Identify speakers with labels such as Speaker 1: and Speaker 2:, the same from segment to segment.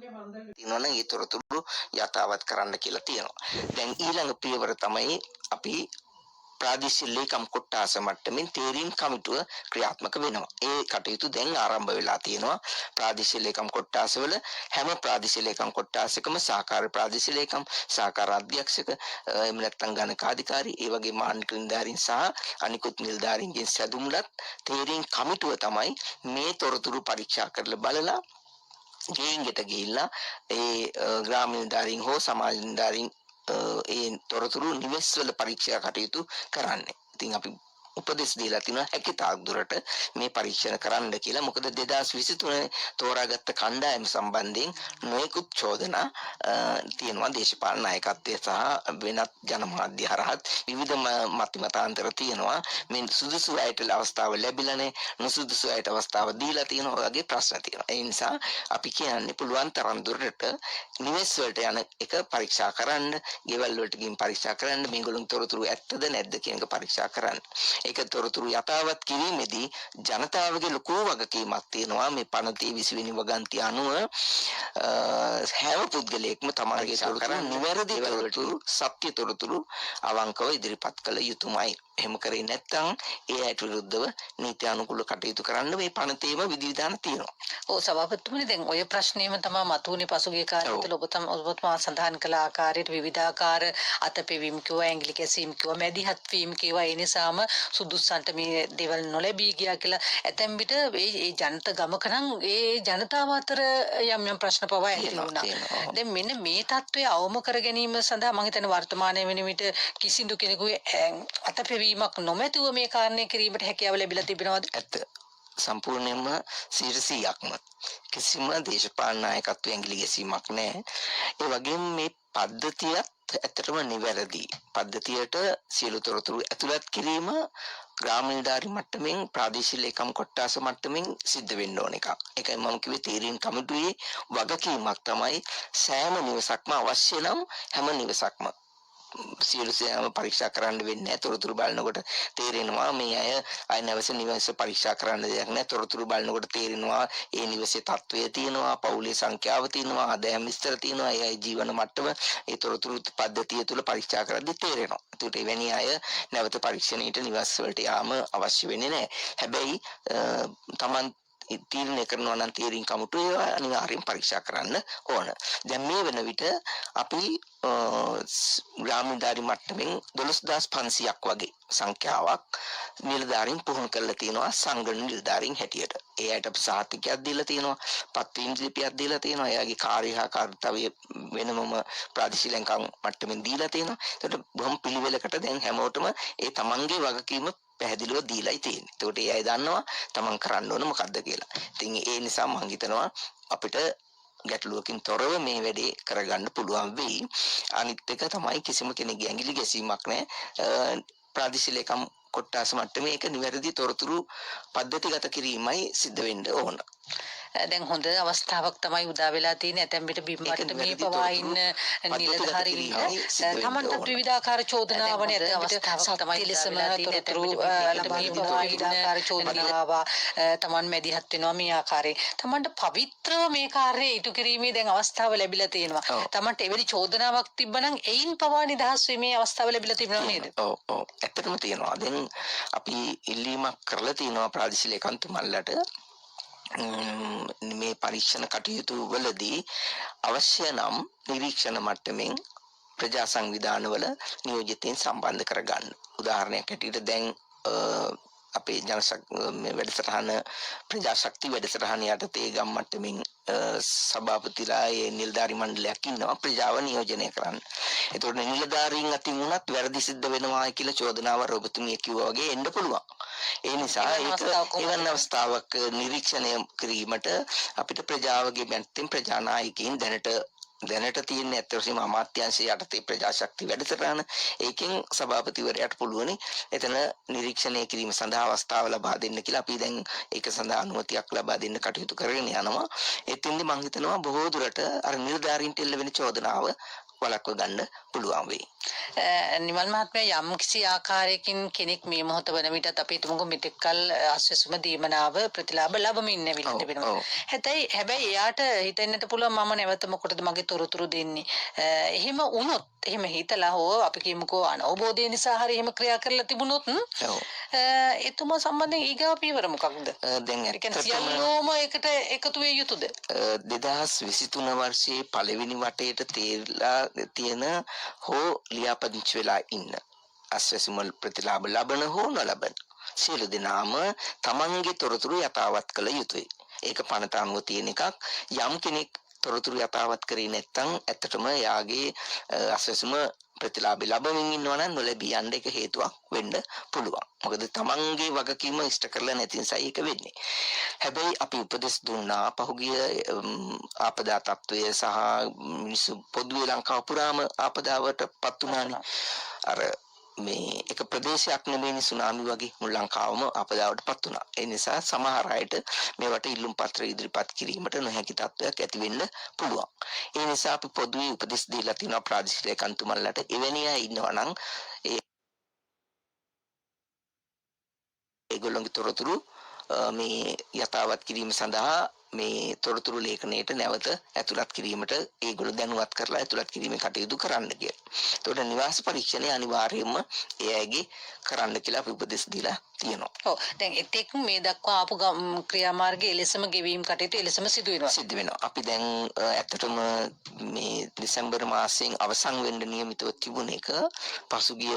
Speaker 1: තියෙනවා නම් ඒ තොරතුරු යථාවත් කරන්න කියලා තියෙනවා. දැන් ඊළඟ පියවර තමයි අපි ප්‍රාදේශීය ලේකම් කොට්ටාස මට්ටමින් තේරීම් කමිටුව ක්‍රියාත්මක වෙනවා. ඒ කටයුතු දැන් ආරම්භ වෙලා තියෙනවා. ප්‍රාදේශීය ලේකම් කොට්ටාසවල හැම ප්‍රාදේශීය ලේකම් කොට්ටාසකම සහකාර ප්‍රාදේශීය ලේකම්, සහකාර අධ්‍යක්ෂක, එහෙම නැත්නම් ගණකාධිකාරී, ඒ වගේ මාන්නක නිලධාරීන් සහ අනිකුත් නිලධාරීන්ගෙන් සැදුම්ලත් තේරීම් කමිටුව තමයි මේ තොරතුරු පරීක්ෂා කරලා බලලා ගෙයින්කට ගිහිල්ලා ඒ ග්‍රාමීය නිලධාරීන් හෝ සමාජ නිලධාරීන් ඒ තොරතුරු නිවෙස් වල පරීක්ෂා කටයුතු කරන්නේ. ඉතින් අපි උපදෙස් දීලා තිනවා හැකි තාක් දුරට මේ පරීක්ෂණ කරන්න කියලා. මොකද 2023 තෝරාගත්ත කණ්ඩායම සම්බන්ධයෙන් නොයෙකුත් චෝදනා තියෙනවා දේශපාලන නායකත්වයේ සහ වෙනත් ජනමාධ්‍ය හරහත් විවිධ මතිමතාන්තර තියෙනවා. මේ සුදුසු අයට අවස්ථාව ලැබිලා නැහැ, නුසුදුසු අයට අවස්ථාව දීලා තියෙනවා වගේ ප්‍රශ්න තියෙනවා. ඒ නිසා අපි කියන්නේ පුළුවන් තරම් දුරට නිවෙස් වලට යන එක පරීක්ෂා කරන්න, ගෙවල් වලට ගිහින් පරීක්ෂා කරන්න, මේගොල්ලන් තොරතුරු ඇත්තද නැද්ද කියන එක පරීක්ෂා කරන්න. ඒක තොරතුරු යථාවත් කිරීමේදී ජනතාවගේ ලොකු වගකීමක් තියෙනවා. මේ පනතේ 20 වෙනි වගන්තිය අනුව හැම පුද්ගලයෙක්ම තමන්ගේ තොරතුරු නිවැරදි තොරතුරු, සත්‍ය තොරතුරු අවංකව ඉදිරිපත් කළ යුතුමයි. එහෙම කරේ නැත්නම් ඒ අයට විරුද්ධව නීති අනුකූල කටයුතු කරන්න මේ පනතේම විධිවිධාන තියෙනවා.
Speaker 2: ඔව් සභාපතිතුමනි, දැන් ඔය ප්‍රශ්නේම තමයි මතුවනේ පසුගිය කාලේ තුල ඔබතුමා සඳහන් කළ ආකාරයට විවිධාකාර අතපෙවීම් කිව්වා, ඇඟිලි කැසීම් කිව්වා, මැදිහත් වීම කිව්වා. ඒ නිසාම සුදුස්සන්ට මේ දේවල් නොලැබී ගියා කියලා ඇතැම් විට ඒ ජනත ගමක නම් ඒ ජනතාව අතර යම් ප්‍රශ්න පවා ඇති වුණා. දැන් මෙන්න මේ තත්ත්වය අවම කර ගැනීම සඳහා මම හිතන්නේ වර්තමානයේ වෙන විට කිසිදු කෙනෙකුගේ අතපෙවීමක් නොමැතිව මේ කාරණේ කිරීමට හැකියාව ලැබිලා තිබෙනවද?
Speaker 1: ඇත්ත. සම්පූර්ණයෙන්ම 100%ක්ම කිසිම දේශපාලන නායකත්වයේ ඇඟිලි ගැසීමක් නැහැ. ඒ වගේම මේ පද්ධතියත් ඇත්තටම නිවැරදි. පද්ධතියට සියලු තොරතුරු ඇතුළත් කිරීම ග්‍රාම නිලධාරි මට්ටමින්, ප්‍රාදේශීය ලේකම් කොට්ටාස මට්ටමින් සිද්ධ වෙන්න ඕන එකක්. ඒකයි මම කිව්වේ තීරීම් කමිටුවේ වගකීමක් තමයි සෑම නිවසක්ම අවශ්‍ය නම් හැම නිවසක්ම සියලු සෑම පරීක්ෂා කරන්න වෙන්නේ. තොරතුරු බලනකොට තේරෙනවා මේ අය නැවස නිවස පරීක්ෂා කරන්න දෙයක් නැහැ. තොරතුරු බලනකොට තේරෙනවා ඒ නිවසේ තත්වය තියෙනවා, පවුලේ සංඛ්‍යාව තියෙනවා, ආදායම් විස්තර තියෙනවා, ඒ අය ජීවන මට්ටම ඒ තොරතුරු පද්ධතිය තුළ පරීක්ෂා කරද්දී තේරෙනවා. ඒකට එවැනි අය නැවත පරීක්ෂණයට නිවස් වලට යාම අවශ්‍ය වෙන්නේ නැහැ. හැබැයි Taman තීරණය කරනවා නම් තීරීම් කමිටුව අනිවාර්යෙන් පරීක්ෂා කරන්න ඕන. දැන් මේ වෙන විට අපි ග්‍රාමීය මට්ටමින් 12500ක් වගේ සංඛ්‍යාවක් නිලධාරීන් පුහුණු කරලා තියෙනවා සංගණන නිලධාරීන් හැටියට. ඒ අයට අපි සහතිකයක් දීලා තියෙනවා, පත්වීම් ලිපියක් දීලා තියෙනවා, එයාගේ කාර්ය හා කාර්යතවය වෙනමම ප්‍රාදේශීය ලේකම් මට්ටමින් දීලා තියෙනවා. ඒකට බොහොම පිළිවෙලකට දැන් හැමෝටම ඒ තමන්ගේ වගකීම පැහැදිලිව දීලායි තියෙන්නේ. ඒකට ඒ අය දන්නවා තමන් කරන්න ඕන මොකද්ද කියලා. ඉතින් ඒ නිසා මම හිතනවා අපිට ගැටලුවකින් තොරව මේ වැඩේ කරගන්න පුළුවන් වෙයි. අනිත් එක තමයි කිසිම කෙනෙකුගේ ඇඟිලි ගැසීමක් නැහැ. ප්‍රාදේශීය ලේකම් කොට්ටාස මට්ටමේ ඒක නිවැරදි තොරතුරු පද්ධතිගත කිරීමයි සිද්ධ වෙන්න ඕන.
Speaker 2: දැන් හොඳ අවස්ථාවක් තමයි උදා වෙලා තියෙන්නේ. ඇතැම් විට බිම්මට මේ පවා ඉන්න නිලධාරීන්ට තමන්ට විවිධාකාර චෝදනාවනේ ඇතැම් විට සත්‍ය ලෙසම තොරතුරු ලබා විවිධාකාර චෝදනාව තමන් මැදිහත් වෙනවා මේ ආකාරයෙන්. තමන්ට පවිත්‍රව මේ කාර්යය ඉටු කිරීමේ දැන් අවස්ථාව ලැබිලා තියෙනවා. තමන්ට එවැනි චෝදනාවක් තිබ්බනම් එයින් පවා නිදහස් වීමේ අවස්ථාව ලැබිලා තිබෙනව නේද?
Speaker 1: ඔව් ඔව් ඇත්තටම තියෙනවා. දැන් අපි ඉල්ලීමක් කරලා තියෙනවා ප්‍රාදේශීය ලේකම්තුමන්ලට මේ පරීක්ෂණ කටයුතු වලදී අවශ්‍ය නම් නිරීක්ෂණ මට්ටමින් ප්‍රජා සංවිධානවල නියෝජිතයින් සම්බන්ධ කරගන්න. උදාහරණයක් හැටියට දැන් අපේ වැඩසටහන ප්‍රජාශක්ති වැඩසටහන යටතේ ගම් මට්ටමින් සභාපතිලා ඒ නිලධාරි මණ්ඩලයක් ඉන්නවා ප්‍රජාව නියෝජනය කරන්න. ඒතකොට නිලධාරීන් අතින් උනත් වැරදි සිද්ධ වෙනවා කියලා චෝදනාව ඔබතුමිය කිව්වා වගේ එන්න පුළුවන්. ඒ නිසා ඒක එවන් අවස්ථාවක් නිරීක්ෂණය කිරීමට අපිට ප්‍රජාවගේ පැත්තෙන් ප්‍රජානායකයින් දැනට තියෙන ඇත්තටම අමාත්‍යාංශය යටතේ ප්‍රජාශක්ති වැඩසටහන ඒකෙන් සභාපතිවරයාට පුළුවනි එතන නිරීක්ෂණය කිරීම සඳහා අවස්ථාව ලබා දෙන්න කියලා අපි දැන් ඒක සඳහා අනුමැතියක් ලබා දෙන්න කටයුතු කරගෙන යනවා. එතින්දි මම හිතනවා බොහෝ දුරට අර නිලධාරීන්ට එල්ල වෙන චෝදනාව වළක්ව ගන්න පුළුවන් වෙයි.
Speaker 2: නිමල් මහත්මයා යම් කිසි ආකාරයකින් කෙනෙක් මේ මොහොත වන විටත් අපි හිතමුකෝ මෙතෙක්කල් ආශ්වාසම දීමනාව ප්‍රතිලාභ ලැබමින් නැවිලා තිබෙනවා. හැබැයි එයාට හිතෙන්නට පුළුවන් මම නැවත මොකටද මගේ තොරතුරු දෙන්නේ. එහෙම වුණොත් එහෙම හිතලා හෝ අපි කියමුකෝ අනවබෝධය නිසා හරි එහෙම ක්‍රියා කරලා තිබුණොත් එතුමා සම්බන්ධයෙන් ඊගාව පියවර මොකක්ද?
Speaker 1: දැන්
Speaker 2: ඒ කියන්නේ සියල්ලෝම එකට එකතු වෙ යුතුද?
Speaker 1: 2023 වර්ෂයේ පළවෙනි වටේට තේරලා තියෙන හෝ ලියාපදිංචි වෙලා ඉන්න අස්වැසිමල් ප්‍රතිලාභ ලබන හෝ නොලබන සියලු දෙනාම තමන්ගේ තොරතුරු යථාවත් කළ යුතුයි. ඒක පනත අනුව තියෙන එකක්. යම් කෙනෙක් තොරතුරු යථාවත් කරේ නැත්නම් ඇත්තටම යාගේ අස්වැසිම ප්‍රතිලාභ ලැබමින් ඉන්නවා නම් නොලැබී යන්න එක හේතුවක් වෙන්න පුළුවන්. මොකද තමන්ගේ වගකීම ඉෂ්ට කරලා නැති නිසා ඒක වෙන්නේ. හැබැයි අපි උපදෙස් දුන්නා පහුගිය ආපදා තත්ත්වය සහ මිනිස්සු පොදුවේ ලංකාව පුරාම ආපදාවට පත් වුණානේ. අර මේ එක ප්‍රදේශයක් නෙමෙයි සුනාමි වගේ මුළු ලංකාවම ආපදාවට පත් වුණා. ඒ නිසා සමහර අයට මේවට ඉල්ලුම් පත්‍ර ඉදිරිපත් කිරීමට නොහැකි තත්ත්වයක් ඇති වෙන්න පුළුවන්. ඒ නිසා අපි පොදුවේ උපදෙස් දීලා තියෙනවා ප්‍රාදේශීය ලේකම්තුමන්ලාට එවැනි අය ඉන්නවා නම් ඒගොල්ලන්ගේ තොරතුරු මේ යථාවත් කිරීම සඳහා මේ තොරතුරු ලේඛනයට නැවත ඇතුළත් කිරීමට ඒගොල්ලෝ දැනුවත් කරලා ඇතුළත් කිරීමේ කටයුතු කරන්න කියලා. ඒතකොට නිවාස පරීක්ෂණය අනිවාර්යයෙන්ම එයාගේ කරන්න කියලා අපි උපදෙස් දීලා තියෙනවා.
Speaker 2: ඔව්. දැන් එතෙක් මේ දක්වා ආපු ක්‍රියාමාර්ගයේ එලෙසම ගෙවීම් කටයුතු එලෙසම සිදු
Speaker 1: වෙනවා. අපි දැන් ඇත්තටම මේ දෙසැම්බර් මාසයෙන් අවසන් වෙන්න නියමිතව තිබුණ එක පසුගිය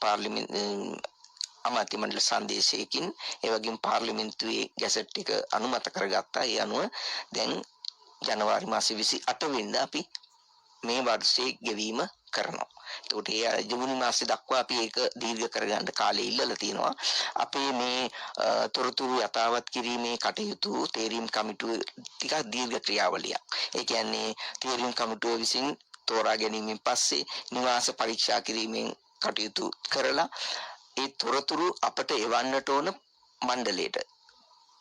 Speaker 1: පාර්ලිමේන්තු අමාත්‍ය මණ්ඩල සංදේශයකින් ඒ වගේම පාර්ලිමේන්තුවේ ගැසට් එක අනුමත කරගත්තා. ඒ අනුව දැන් ජනවාරි මාසේ 28 වෙනිදා අපි මේ වර්ෂයේ ගෙවීම කරනවා. ඒකට ඒ ජූනි මාසේ දක්වා අපි ඒක දීර්ඝ කරගන්න කාලය ඉල්ලලා තියෙනවා. අපේ මේ තොරතුරු යථාවත් කිරීමේ කටයුතු තේරීම් කමිටුව ටිකක් දීර්ඝ ක්‍රියාවලියක්. ඒ කියන්නේ තේරීම් කමිටුව විසින් තෝරා ගැනීමෙන් පස්සේ නිවාස පරීක්ෂා කිරීමෙන් කටයුතු කරලා ඒ තොරතුරු අපට එවන්නට ඕන මණ්ඩලයට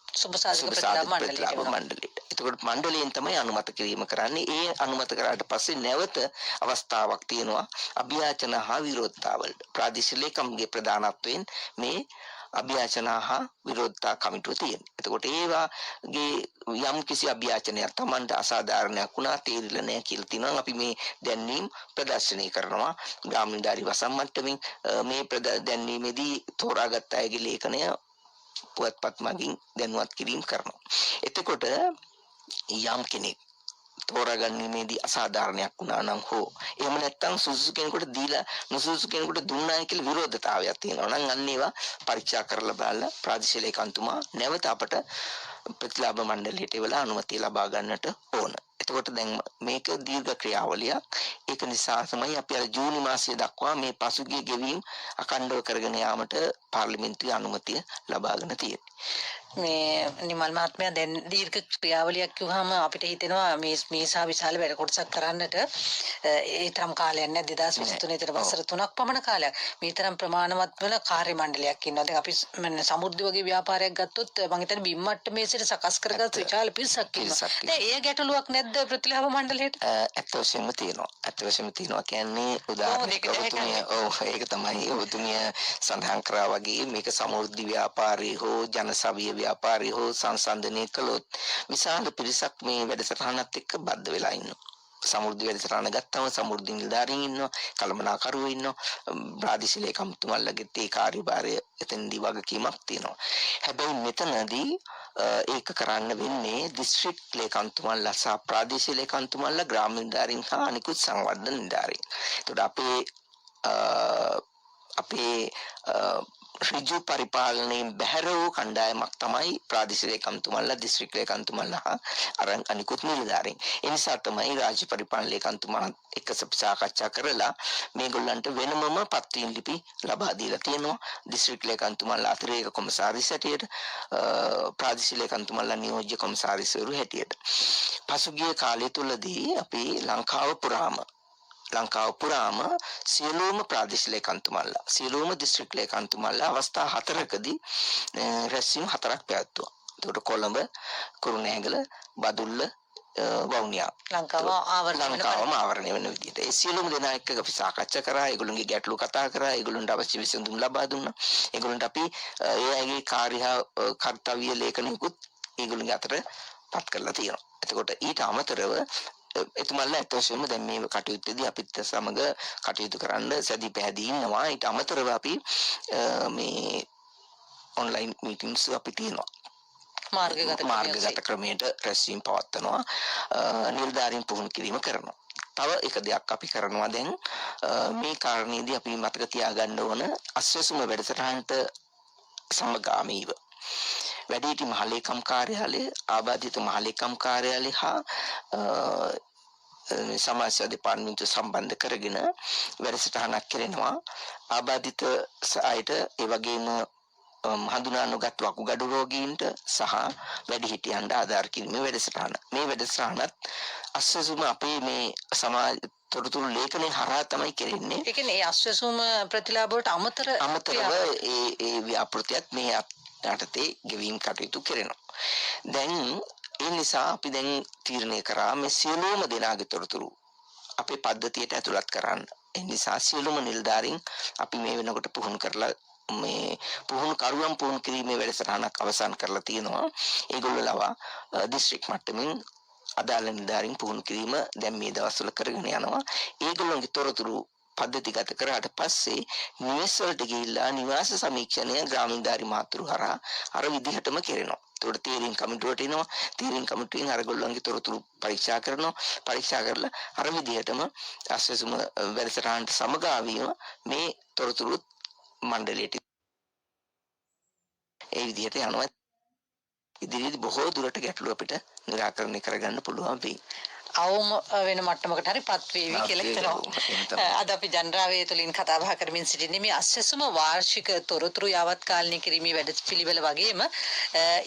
Speaker 2: සුබසාධක ප්‍රතිලාභ
Speaker 1: මණ්ඩලයට. එතකොට මණ්ඩලයෙන් තමයි අනුමත කිරීම කරන්නේ. ඒ අනුමත කරාට පස්සේ නැවත අවස්ථාවක් තියෙනවා අභියාචන හා විරෝධතා වලට. ප්‍රාදේශීය ලේකම්ගේ ප්‍රධානත්වයෙන් මේ අභියාචන හා විරෝධතා කමිටුව තියෙනවා. එතකොට ඒවාගේ යම් කිසි අභියාචනයක් Tamanට අසාධාරණයක් වුණා තේරිලා නැහැ කියලා තියෙනවා. අපි මේ දැන්වීම ප්‍රදර්ශනය කරනවා. ග්‍රාමීණධාරී වසම් මට්ටමින් මේ දැන්වීමේදී තෝරාගත් අයගේ ලේඛනය පුවත්පත් මගින් දැනුවත් කිරීම කරනවා. එතකොට යම් කෙනෙක් තෝරාගැනීමේදී අසාධාරණයක් වුණා නම් හෝ එහෙම නැත්නම් සුසුසු කෙනෙකුට දීලා නුසුසු කෙනෙකුට දුන්නායි කියලා විරෝධතාවයක් තියෙනවා නම් අන්න ඒවා පරීක්ෂා කරලා බලලා ප්‍රාදේශීය ලේකම්තුමා නැවත අපට ප්‍රතිලාභ මණ්ඩලයට එවලා අනුමැතිය ලබා ගන්නට ඕන. එතකොට දැන් මේක දීර්ඝ ක්‍රියාවලියක්. ඒක නිසා තමයි අපි අර ජූනි මාසයේ දක්වා මේ පසුගිය ගෙවීම් අඛණ්ඩව කරගෙන යාමට පාර්ලිමේන්තුවේ අනුමැතිය ලබාගෙන තියෙන්නේ.
Speaker 2: මේ නිමල් මහත්මයා දැන් දීර්ඝ ක්‍රියාවලියක් කිව්වහම අපිට හිතෙනවා මේ සා විශාල වැඩ කොටසක් කරන්නට ඒ තරම් කාලයක් නෑ 2023 ට වසර 3ක් පමණ කාලයක්. මේ තරම් ප්‍රමාණවත් වෙන කාර්ය මණ්ඩලයක් ඉන්නවා. දැන් අපි සමුද්‍ර වගේ ව්‍යාපාරයක් ගත්තොත් මම හිතන්නේ බිම් මට්ටමේ සිට සකස් කරගත් විශාල පිරිසක් ඉන්නවා. දැන් ඒ ගැටලුවක් නැද්ද ප්‍රතිලාභ මණ්ඩලයට?
Speaker 1: ඇත්ත වශයෙන්ම තියෙනවා. කියන්නේ උදාහරණයක් ඒක තමයි ඔබතුමිය සඳහන් කරා වගේ මේක සමුද්‍ර ව්‍යාපාරී හෝ ජනසවිය ව්‍යාපාරී හෝ සංසන්දනය කළොත් විශාල පිරිසක් මේ වැඩසටහනත් එක්ක බද්ධ වෙලා ඉන්නවා. සමුද්‍ර වැඩසටහන ගත්තම සමුද්‍ර නිලධාරීන් ඉන්නවා, කළමනාකරුවෝ ඉන්නවා, ප්‍රාදේශීය ලේකම්තුමාලගේ ඒ කාර්යභාරය එතනදී වගකීමක් තියෙනවා. හැබැයි මෙතනදී ඒක කරන්න වෙන්නේ දිස්ත්‍රික් ලේකම්තුමාලා සහ ප්‍රාදේශීය ලේකම්තුමාලා ග්‍රාම නිලධාරීන් හා අනිකුත් සංවර්ධන නිලධාරීන්. ඒකට අපේ ඍජු පරිපාලනයෙන් බැහැර වූ කණ්ඩායමක් තමයි ප්‍රාදේශීය ලේකම්තුමාලා දිස්ත්‍රික් ලේකම්තුමාලා අරන් අනිකුත් නිලධාරීන්. ඒ නිසා තමයි රාජ්‍ය පරිපාලන ලේකම්තුමාත් එක්ක සාකච්ඡා කරලා මේගොල්ලන්ට වෙනමම පත්වීම් ලිපි ලබා දීලා තියෙනවා. දිස්ත්‍රික් ලේකම්තුමාලා අතිරේක කොමසාරිස් හැටියට ප්‍රාදේශීය ලේකම්තුමාලා නියෝජ්‍ය කොමසාරිස්වරු හැටියට. පසුගිය කාලය තුලදී අපි ලංකාව පුරාම සියලුම ප්‍රාදේශීය ලේකම්තුමාලා සියලුම දිස්ත්‍රික් ලේකම්තුමාලා අවස්ථා 4කදී රැස්වීම් 4ක් පැවැත්තුවා. ඒකට කොළඹ, කුරුණෑගල, බදුල්ල, වවුනියා
Speaker 2: ලංකාව ආවරණය වෙන
Speaker 1: ලංකාවම ආවරණය වෙන විදිහට ඒ සියලුම දෙනා එක්ක අපි සාකච්ඡා කරා. ඒගොල්ලන්ගේ ගැටලු කතා කරා. ඒගොල්ලන්ට අවශ්‍ය විසඳුම් ලබා දුන්නා. ඒගොල්ලන්ට අපි ඒ අයගේ කාර්ය කර්තව්‍ය ලේඛනයකුත් ඒගොල්ලන්ගේ අතට පත් කරලා තියෙනවා. එතකොට ඊට අමතරව එතුමල්ලා ඇත්ත වශයෙන්ම දැන් මේ කටයුත්තේදී අපිත් සමග කටයුතු කරන්න සැදී පැහැදී ඉන්නවා. ඊට අමතරව අපි මේ ඔන්ලයින් මීටින්ග්ස් අපි තියෙනවා. මාර්ගගත ක්‍රමයට රැස්වීම් පවත්වනවා. නිලධාරීන් පුහුණු කිරීම කරනවා. තව එක දෙයක් අපි කරනවා දැන් මේ කාරණේදී අපි මතක තියාගන්න ඕන අස්වැසුම වැඩසටහනට සමගාමීව වැඩිහිටි මහලේකම් කාර්යාලය, ආබාධිත මහලේකම් කාර්යාලය හා සමාජ සේවා දෙපාර්තමේන්තුව සම්බන්ධ කරගෙන වැඩසටහනක් කරනවා. ආබාධිත අයට ඒ වගේම හඳුනා නොගත් වකුගඩු රෝගීන්ට සහ වැඩිහිටියන්ට ආධාර කිරීමේ වැඩසටහන. මේ වැඩසටහනත් අස්වැසුම අපේ මේ සමාජ තොරතුරු ලේඛනයේ හරහා තමයි කෙරෙන්නේ.
Speaker 2: ඒ කියන්නේ ඒ අස්වැසුම ප්‍රතිලාභ වලට
Speaker 1: අමතරව ඒ ව්‍යාපෘතියත් මේ යටතේ ගෙවීම් කටයුතු කරනවා. දැන් ඒ නිසා අපි දැන් තීරණය කරා මේ සියලුම දෙනාගේ තොරතුරු අපේ පද්ධතියට ඇතුළත් කරන්න. ඒ නිසා සියලුම නිලධාරීන් අපි මේ වෙනකොට පුහුණු කරලා මේ පුහුණු කරුවන් පුහුණු කිරීමේ වැඩසටහනක් අවසන් කරලා තියෙනවා. ඒගොල්ලෝ ලවා දිස්ත්‍රික් මට්ටමින් අදාළ නිලධාරීන් පුහුණු කිරීම දැන් මේ දවස්වල කරගෙන යනවා. ඒගොල්ලෝගේ තොරතුරු පද්ධතිගත කරාට පස්සේ නිවෙස් වලට ගිහිල්ලා නිවාස සමීක්ෂණය ග්‍රාමීණධාරී මහතුරු හරහා අර විදිහටම කරනවා. ඒකට තීරීම් කමිටුවට එනවා. තීරීම් කමිටුවෙන් අරගොල්ලන්ගේ තොරතුරු පරීක්ෂා කරනවා. පරීක්ෂා කරලා අර විදිහටම අස්වැසුම වැඩසටහනට සමගාමීව මේ තොරතුරු මණ්ඩලයට ඒ විදිහට යනවා. ඉදිරියේදී බොහෝ දුරට ගැටලු අපිට निराකරණය කරගන්න පුළුවන් වෙයි.
Speaker 2: අවම වෙන මට්ටමකට හරිපත් වේවි කියලා හිතනවා. අද අපි ජනරාවය තුලින් කතා බහ කරමින් සිටින්නේ මේ අස්වැසුම වාර්ෂික තොරතුරු යාවත්කාලීන කිරීමේ වැඩපිළිවෙල වගේම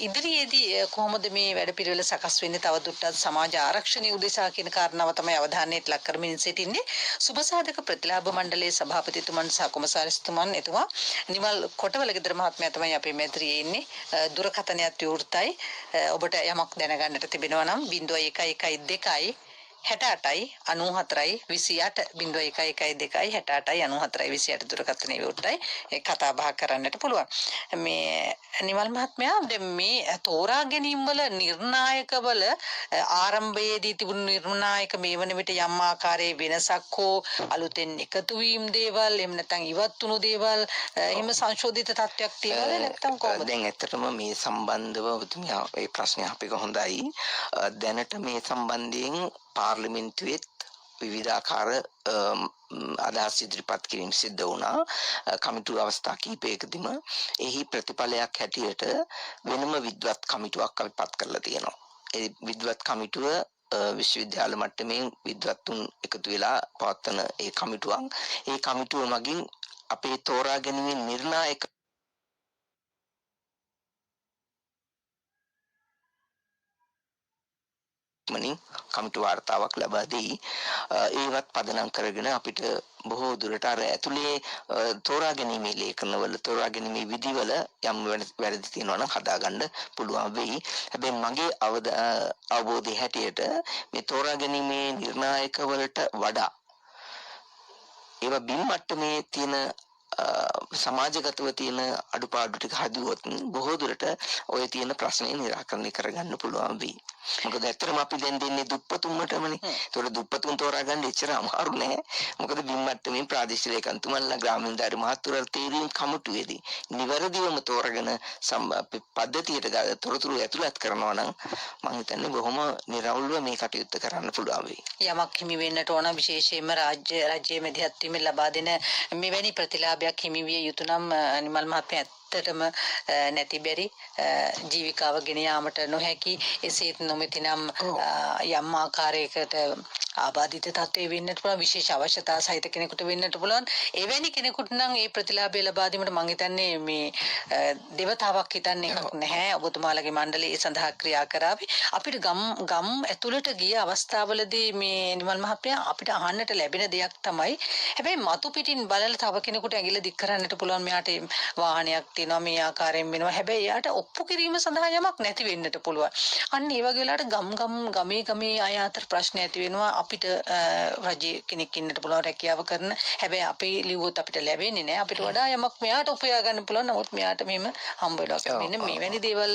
Speaker 2: ඉදිරියේදී කොහොමද මේ වැඩපිළිවෙල සකස් වෙන්නේ තවදුරටත් සමාජ ආරක්ෂණය උදෙසා කියන කාරණාව තමයි අවධානයට ලක් කරමින් සිටින්නේ. සුබසාධක ප්‍රතිලාභ මණ්ඩලයේ සභාපතිතුමන් සහ කොමසාරිස්තුමන් එතුමා නිමල් කොටවල ගෙදර මහත්මයා තමයි අපේ මැදිරියේ ඉන්නේ. දුරකථනයත් විවෘතයි. ඔබට යමක් දැනගන්නට තිබෙනවා නම් 0112 68යි 94යි 28 0112 68යි 94යි 28 දුරකථනයේ විවෘතයි. ඒ කතා බහ කරන්නට පුළුවන්. මේ නිමල් මහත්මයා දැන් මේ තෝරා ගැනීම වල නිර්ණායක වල ආරම්භයේදී තිබුණු නිර්ණායක මේ වන විට යම් ආකාරයේ වෙනසක් හෝ අලුතෙන් එකතු වීම දේවල් එහෙම නැත්නම් ඉවත් වුණු දේවල් එහෙම සංශෝධිත තත්ත්වයක් තියෙනවද නැත්නම් කොහොමද?
Speaker 1: දැන් ඇත්තටම මේ සම්බන්ධව ඔබතුමිය ඒ ප්‍රශ්නය අපිට හොඳයි. දැනට මේ සම්බන්ධයෙන් පාර්ලිමේන්තුවේත් විවිධාකාර අදහස් ඉදිරිපත් කිරීම සිද්ධ වුණා. කමිටු අවස්ථා කිහිපයකදීම එහි ප්‍රතිඵලයක් හැටියට වෙනම විද්වත් කමිටුවක් අපි පත් කරලා තියෙනවා. ඒ විද්වත් කමිටුව විශ්වවිද්‍යාල මට්ටමින් විද්වත්තුන් එකතු වෙලා පවත්වන ඒ කමිටුවක්. ඒ කමිටුව මගින් අපේ තෝරා ගැනීමේ නිර්ණායක මනින් කමිටු වාර්තාවක් ලබා දෙයි. ඒවත් පදනම් කරගෙන අපිට බොහෝ දුරට අර ඇතුලේ තෝරා ගැනීමේ ලේඛනවල තෝරා ගැනීමේ විධිවල යම් වැරදි තියෙනවා නම් හදාගන්න පුළුවන් වෙයි. හැබැයි මගේ අවබෝධය හැටියට මේ තෝරා ගැනීමේ නිර්ණායක වලට වඩා ඒවා බිම් මට්ටමේ තියෙන සමාජගතව තියෙන අඩුපාඩු ටික හදුවොත් බොහෝ දුරට ඔය තියෙන ප්‍රශ්නේ निराකරණය කරගන්න පුළුවන් වෙයි. මොකද ඇත්තටම අපි දැන් දෙන්නේ දුප්පතුන්ටමනේ. ඒතකොට දුප්පතුන් තෝරාගන්න එච්චර අමාරු නෑ. මොකද බිම් මට්ටමින් ප්‍රාදේශීය ලේකම්තුමන්ලා ග්‍රාමීණධාරී මහත්වරු තීරීම් කමිටුවේදී නිවැරදිවම තෝරගෙන පද්ධතියට තොරතුරු ඇතුළත් කරනවා නම් මම හිතන්නේ බොහොම නිර්වෘල්ව මේ කටයුත්ත කරන්න පුළුවන් වෙයි.
Speaker 2: යමක් හිමි වෙන්නට ඕන විශේෂයෙන්ම රාජ්‍ය මැදිහත් වීමෙන් ලබා දෙන මෙවැනි ප්‍රතිලාභයක් හිමි විය යුතු නම් නිමල් මහත්මයා ඇත්තටම නැති බැරි ජීවිකාව ගෙන යාමට නොහැකි එසේත් නොමැතිනම් යම් ආකාරයකට ආබාධිත තත්ත්වයේ වෙන්නට පුළුවන් විශේෂ අවශ්‍යතා සහිත කෙනෙකුට වෙන්නට පුළුවන්. එවැනි කෙනෙකුට නම් මේ ප්‍රතිලාභය ලබා දීමට මම හිතන්නේ මේ දේවතාවක් හිතන්නේ එකක් නැහැ. ඔබතුමාලගේ මණ්ඩලය ඒ සඳහා ක්‍රියා කරાવી. අපිට ගම් ඇතුළට ගිය අවස්ථාවලදී මේ නිමල් මහත්මයා අපිට අහන්නට ලැබෙන දෙයක් තමයි හැබැයි මතු පිටින් බලලා තව කෙනෙකුට ඇඟිල්ල දික් කරන්නට පුළුවන් මෙයාට වාහනයක් තියෙනවා මේ ආකාරයෙන් වෙනවා. හැබැයි එයාට ඔප්පු කිරීම සඳහා යමක් නැති වෙන්නට පුළුවන්. අන්න ඒ වගේ වෙලාවට ගමේ අය අතර ප්‍රශ්න ඇති වෙනවා. අපිට රජයේ කෙනෙක් ඉන්නට පුළුවන් රැකියාව කරන. හැබැයි අපි ලිව්වොත් අපිට ලැබෙන්නේ නැහැ. අපිට වඩා යමක් මෙයාට උපයා ගන්න පුළුවන්. නමුත් මෙයාට මෙහෙම හම්බ වෙනවා. මෙන්න මෙවැනි දේවල්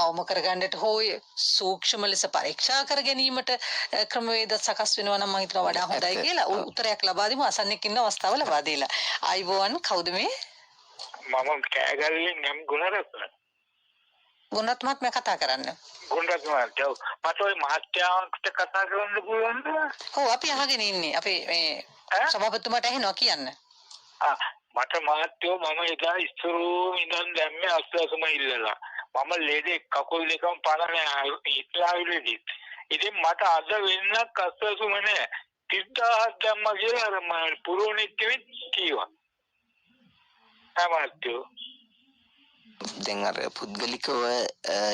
Speaker 2: අවම කරගන්නට හෝ සූක්ෂම ලෙස පරීක්ෂා කර ගැනීමට ක්‍රමවේද සකස් වෙනවා නම් මම හිතනවා වඩා හොඳයි කියලා උත්තරයක් ලබා දෙමු. අසන්නෙක් ඉන්න අවස්ථාව ලබා දීලා. ආයිබෝවන් කවුද මේ?
Speaker 3: මම කෑගල්ලේ නම් ගුණරත්න.
Speaker 2: ගුණරත්න මහත්මයා කතා කරන්න.
Speaker 3: ගුණරත්න මහත්තයා මට ওই මහත්යාට කතා කරන්න පුළුවන්ද?
Speaker 2: ඔව් අපි අහගෙන ඉන්නේ. අපි මේ සභාපතිතුමාට ඇහෙනවා කියන්න.
Speaker 3: මට මහත්තයෝ මම එදා ඉස්සරෝ ඉඳන් දැම්මේ අස්වැසුම ඉල්ලලා. මම ලෙඩේ කකුල් දෙකම පනන ඉස්ලාවිලෙදි. ඉතින් මට අද වෙන්නක් අස්වැසුම නෑ. 30000ක් දැම්මා කියලා අර මම පුරෝණෙක් කෙනෙක් කිව්වා. මහත්තයෝ
Speaker 1: දැන් අර පුද්ගලිකව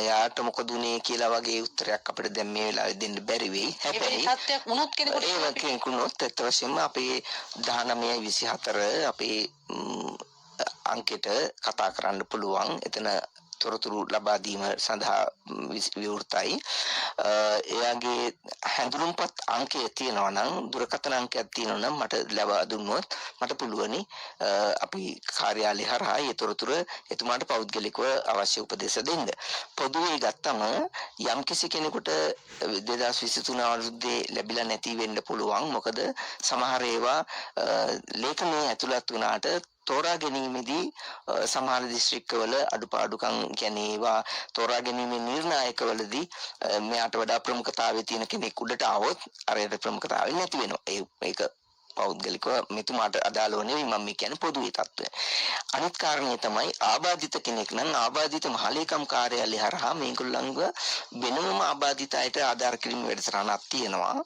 Speaker 1: යාට මොකද උනේ කියලා වගේ උත්තරයක් අපිට දැන් මේ වෙලාවේ දෙන්න බැරි වෙයි. හැබැයි
Speaker 2: ඒ සත්‍යයක් වුණොත්
Speaker 1: කෙනෙකුට ඇත්ත වශයෙන්ම අපේ 1924 අපේ අංකෙට කතා කරන්න පුළුවන්. එතන තොරතුරු ලබා දීම සඳහා විවෘතයි. එයාගේ හැඳුනුම්පත් අංකය තියෙනවා නම් දුරකථන අංකයක් තියෙනවා නම් මට ලබා දුන්නොත් මට පුළුවනි අපි කාර්යාලය හරහා ඒ තොරතුරු එතුමාට පෞද්ගලිකව අවශ්‍ය උපදෙස් දෙන්න. පොදුවේ ගත්තම යම්කිසි කෙනෙකුට 2023 අවුරුද්දේ ලැබිලා නැති වෙන්න පුළුවන්. මොකද සමහර ඒවා ලේඛනයේ ඇතුළත් වුණාට තෝරා ගැනීමේදී සමහර දිස්ත්‍රික්කවල අඩුපාඩුකම් කියන්නේ ඒවා තෝරා ගැනීමේ නිර්ණායකවලදී මෙයාට වඩා ප්‍රමුඛතාවය තියෙන කෙනෙක් උඩට આવොත් අරයට ප්‍රමුඛතාවය නැති වෙනවා. ඒක පෞද්ගලිකව මෙතුමාට අදාළව නෙවෙයි මම කියන්නේ පොදුවේ තත්ත්වය. අනිත් කාරණේ තමයි ආබාධිත කෙනෙක් නම් ආබාධිත මහලේකම් කාර්යාලය හරහා මේගොල්ලන්ව වෙනමම ආබාධිත අයට ආධාර කිරීම වැඩසටහනක් තියෙනවා.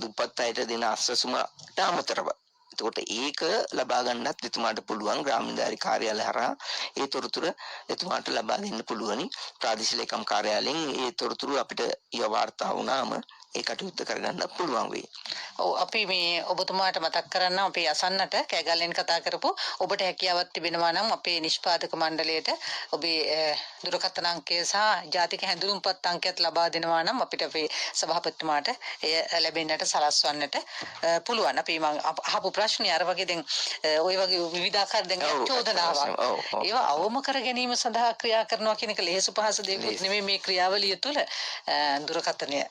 Speaker 1: දුප්පත් අයට දෙන අස්වැසුමට අමතරව. එතකොට ඒක ලබා ගන්නත් එතුමාට පුළුවන් ග්‍රාමීණධාරී කාර්යාලය හරහා ඒ තොරතුරු එතුමාට ලබා දෙන්න පුළුවනි. ප්‍රාදේශීය ලේකම් කාර්යාලයෙන් ඒ තොරතුරු අපිට වාර්තා වුණාම ඒ කටයුත්ත කරගන්න පුළුවන් වෙයි.
Speaker 2: ඔව් අපි මේ ඔබතුමාට මතක් කරන්න අපි අසන්නට කෑගල්ලෙන් කතා කරපු ඔබට හැකියාවක් තිබෙනවා නම් අපේ නිෂ්පාදක මණ්ඩලයට ඔබේ දුරකථන අංකය සහ ජාතික හැඳුනුම්පත් අංකයත් ලබා දෙනවා නම් අපිට අපේ සභාපතිතුමාට එය ලැබෙන්නට සලස්වන්නට පුළුවන්. අපි මම අහපු ප්‍රශ්නේ අර වගේ දැන් ওই වගේ විවිධාකාර දැන් චෝදනාවක් ඒවා අවම කර ගැනීම සඳහා ක්‍රියා කරනවා කියන එක ලේසු පහසු දෙයක් නෙමෙයි. මේ ක්‍රියාවලිය තුළ දුරකථනය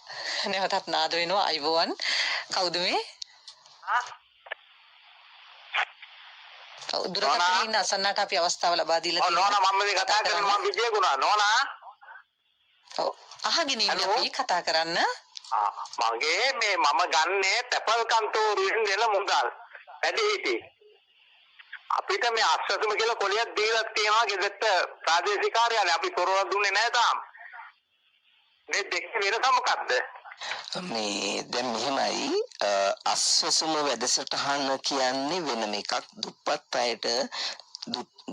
Speaker 2: නැවතත් නාද වෙනවා. අයිබෝවන් කවුද මේ? දුරකථනයේ ඉන්න අසන්නට අපි අවස්ථාව ලබා දීලා තියෙනවා.
Speaker 3: නෝනා මම මේ කතා කරන්නේ මම විජේගුණා නෝනා.
Speaker 2: ඔව් අහගෙන ඉන්න අපි කතා කරන්න.
Speaker 3: මගේ මේ මම ගන්නේ තැපල් කන්තෝරුවෙන් දෙන මුදල් වැඩි හිටි. අපිට මේ අස්වැසුම කියලා කොලියක් දීලා තියෙනවා ගෙදරට ප්‍රාදේශීය කාර්යාලය. අපි තොරව දුන්නේ නැහැ තාම. මේ දෙකේ වෙනස මොකද්ද?
Speaker 1: මේ දැන් මෙහෙමයි අස්වැසුම වැඩසටහන කියන්නේ වෙනම එකක්. දුප්පත් අයට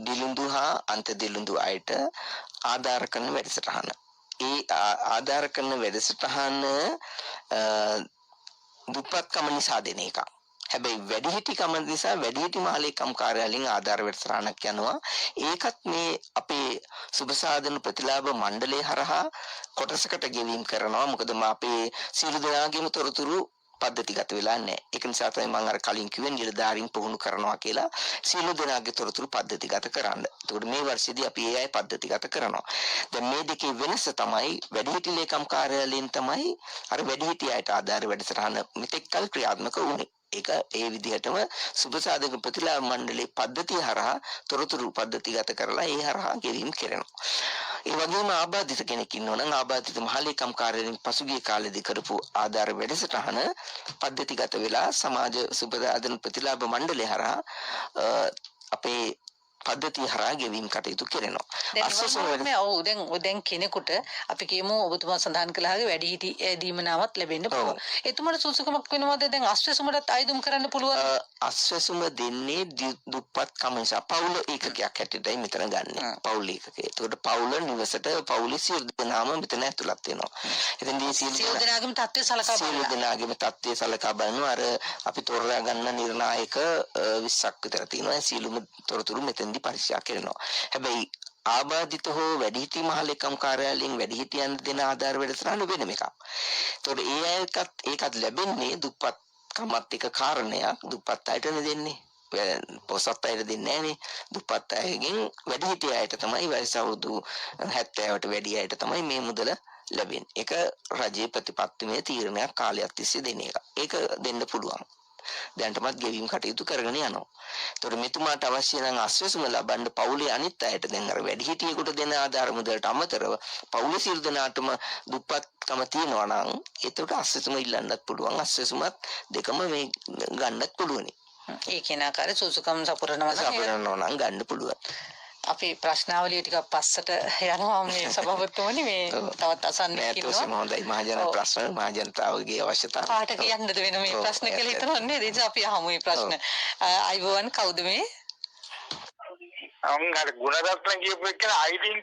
Speaker 1: දිලුඳු හා අන්ත දිලුඳු අයට ආධාර කරන වැඩසටහන. ඒ ආධාර කරන වැඩසටහන දුප්පත්කම නිසා දෙන එකක්. හැබැයි වැඩිහිටිකම නිසා වැඩිහිටි මහලේකම් කාර්යාලයෙන් ආධාර වැඩසටහනක් යනවා. ඒකත් මේ අපේ සුබසාධන ප්‍රතිලාභ මණ්ඩලය හරහා කොටසකට ගෙවීම කරනවා. මොකද අපේ සියලු දෙනාගේම තොරතුරු පද්ධතිගත වෙලා නැහැ. ඒක නිසා තමයි මම අර කලින් කිව්වේ නිලධාරීන් පුහුණු කරනවා කියලා. සියලු දෙනාගේ තොරතුරු පද්ධතිගත කරන්න. ඒකට මේ වර්ෂයේදී අපි ඒ අය පද්ධතිගත කරනවා. දැන් මේ දෙකේ වෙනස තමයි වැඩිහිටි ලේකම් කාර්යාලයෙන් තමයි අර වැඩිහිටි අයට ආධාර වැඩසටහන මෙතෙක් කල් ක්‍රියාත්මක වුණේ. ඒක ඒ විදිහටම සුබසාධක ප්‍රතිලාභ මණ්ඩලයේ පද්ධතිය හරහා තොරතුරු පද්ධතිගත කරලා ඒ හරහා ගෙවීම කරනවා. ඒ වගේම ආබාධිත කෙනෙක් ඉන්නවා නම් ආබාධිත මහලේකම් කාර්යාලයෙන් පසුගිය කාලෙදී කරපු ආධාර වැඩසටහන පද්ධතිගත වෙලා සමාජ සුබසාධන ප්‍රතිලාභ මණ්ඩලය හරහා අපේ පද්ධතිය හරහා ගෙවීම් කටයුතු කරනවා. අස්වැසුම
Speaker 2: දැන් කෙනෙකුට අපි කියමු ඔබතුමා සඳහන් කළාගේ වැඩිහිටි දීමනාවක් ලැබෙන්න පුළුවන්. එතුමාට සුසුකමක් වෙනවද දැන් අස්වැසුමටත් අයදුම් කරන්න පුළුවන්?
Speaker 1: අස්වැසුම දෙන්නේ දුප්පත්කම නිසා පවුල ඒකකයක් හැටියටයි මෙතන ගන්න. පවුල ඒකකය. ඒකට පවුල නිවසට පවුලේ සියලු දෙනාම මෙතන ඇතුළත් වෙනවා. එතෙන්දී
Speaker 2: සියලු දෙනාගේම තත්ත්වය සලකා බලනවා.
Speaker 1: සියලු දෙනාගේම තත්ත්වය සලකා බලනවා. අර අපි තෝරා ගන්න නිර්ණායක 20ක් විතර තියෙනවා. සියලුම තොරතුරු මෙතෙන්දී පරීක්ෂා කරනවා. හැබැයි ආබාධිත හෝ වැඩිහිටි මහලේකම් කාර්යාලයෙන් වැඩිහිටියන් දෙන ආධාර වැඩසටහන වෙනම එකක්. ඒතකොට ඒකත් ලැබෙන්නේ දුප්පත්කමත් එක කාරණයක්. දුප්පත් අයට දෙන්නේ. පොසත් අයට දෙන්නේ නැහනේ. දුප්පත් අයගෙන් වැඩිහිටි අයට තමයි වයස අවුරුදු 70ට වැඩි අයට තමයි මේ මුදල ලැබෙන්නේ. ඒක රජයේ ප්‍රතිපත්තිමය තීරණයක් කාලයක් තිස්සේ දෙන එක. ඒක දෙන්න පුළුවන්. දැන්ටමත් ගෙවීම් කටයුතු කරගෙන යනවා. ඒතකොට මෙතුමාට අවශ්‍ය නම් අස්වැසුම ලබන්න පවුලේ අනිත් අයට දැන් අර වැඩිහිටියෙකුට දෙන ආධාර මුදලට අමතරව පවුලේ සියලු දෙනාටම දුප්පත්කම තියෙනවා නම් ඒතකොට අස්වැසුම ඉල්ලන්නත් පුළුවන්. අස්වැසුමත් දෙකම මේ ගන්නත් පුළුවනි.
Speaker 2: ඒ කියන ආකාරයේ සුසුකම් සපුරනවා
Speaker 1: නම් ගන්න පුළුවන්.
Speaker 2: අපි ප්‍රශ්නාවලිය ටිකක් පස්සට යනවා මේ සභාපතිතුමනි මේ තවත් අසන්නෙක් ඉන්නවා.
Speaker 1: හොඳයි මහජන ප්‍රශ්න මහජනතාවගේ අවශ්‍යතාව.
Speaker 2: කාට කියන්නද වෙන මේ ප්‍රශ්න කියලා හිතනවා නේද? ඒ නිසා අපි අහමු මේ ප්‍රශ්න. අයිබෝවන් කවුද මේ?
Speaker 3: අර ගුණරත්න කියපු එක අයිඩින්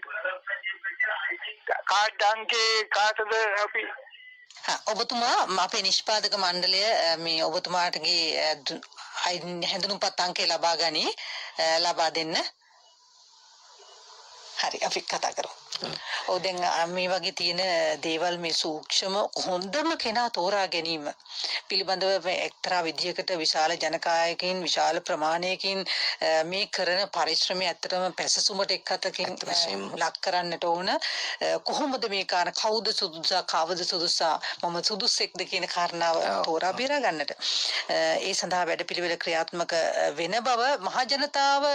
Speaker 3: කාඩ් අංකේ කාටද අපි
Speaker 2: ඔබතුමා අපේ නිෂ්පාදක මණ්ඩලය මේ ඔබතුමාටගේ හැඳුනුම්පත් අංකය ලබා ගනි ලබා දෙන්න. හරි අපි කතා කරමු. ඔව් දැන් මේ වගේ තියෙන දේවල් මේ සූක්ෂම හොඳම කෙනා තෝරා ගැනීම පිළිබඳව එක්තරා විදියකට විශාල ජනකායකින් විශාල ප්‍රමාණයකින් මේ කරන පරිශ්‍රමය ඇත්තටම පැසසුමට එක් අතකින් ලක් කරන්නට ඕන. කොහොමද මේ කාරණා කවුද සුදුසා කවුද සුදුසා මම සුදුස්සෙක්ද කියන කාරණාව තෝරා බේරා ගන්නට ඒ සඳහා වැඩපිළිවෙල ක්‍රියාත්මක වෙන බව මහජනතාව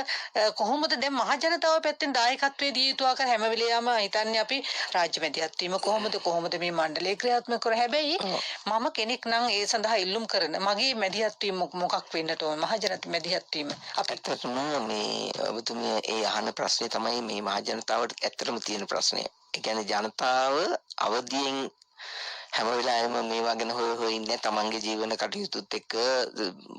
Speaker 2: කොහොමද දැන් මහජනතාව පැත්තෙන් දායකත්වයේ දිය යුතු ආකාර හැම වෙලෙම හිතන්නේ අපි රාජ්‍ය මැදිහත් වීම කොහොමද මේ මණ්ඩලය ක්‍රියාත්මක කර හැබැයි මම කෙනෙක් නම් ඒ සඳහා ඉල්ලුම් කරන මගේ මැදිහත් වීම මොකක් වෙන්නට ඕන මහජනත මැදිහත් වීම
Speaker 1: අපිටම මේ ඔබතුමිය ඒ අහන ප්‍රශ්නේ තමයි මේ මහජනතාවට ඇත්තටම තියෙන ප්‍රශ්නේ. ඒ කියන්නේ ජනතාව අවදියෙන් හැම වෙලාවෙම මේවා ගැන හොය ඉන්නේ තමන්ගේ ජීවන කටයුතුත් එක්ක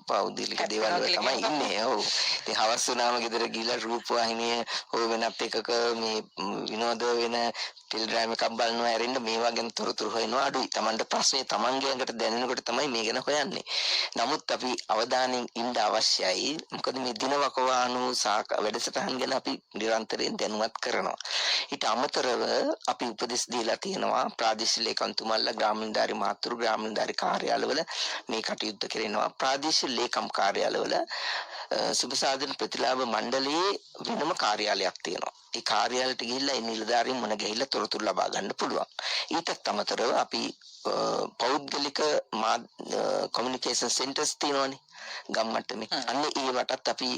Speaker 1: පෞද්ගලික දේවල් වල තමයි ඉන්නේ. ඔව්. ඉතින් හවස් වුණාම ගෙදර ගිහලා රූපවාහිනිය හොය වෙනත් එකක මේ විනෝද වෙන ටෙලිග්‍රෑම් එකක් බලනවා ඇරෙන්න මේවා ගැන තොරතුරු හොයනවා අඩුයි. තමන්ට ප්‍රශ්නේ තමන්ගේ ඇඟට දැනෙනකොට තමයි මේ ගැන හොයන්නේ. නමුත් අපි අවධානයෙන් ඉන්න අවශ්‍යයි. මොකද මේ දිනවකවානු වැඩසටහන් ගැන අපි නිරන්තරයෙන් දැනුවත් කරනවා. ඊට අමතරව අපි උපදෙස් දීලා තියෙනවා ප්‍රාදේශීය ලේකම්තුමාලා ග්‍රාමීණධාරි මහතුරු ග්‍රාමීණධාරි කාර්යාලවල මේ කටයුත්ත කරනවා. ප්‍රාදේශීය ලේකම් කාර්යාලවල සුබසාධන ප්‍රතිලාභ මණ්ඩලයේ වෙනම කාර්යාලයක් තියෙනවා. ඒ කාර්යාලයට ගිහිල්ලා ඒ නිලධාරීන් මුණ ගැහිලා තොරතුරු ලබා ගන්න පුළුවන්. ඊටත් අමතරව අපි පෞද්ගලික කොමියුනිකේෂන් සෙන්ටර්ස් තියෙනවානේ ගම්මට්ටමේ. අන්න ඒවටත් අපි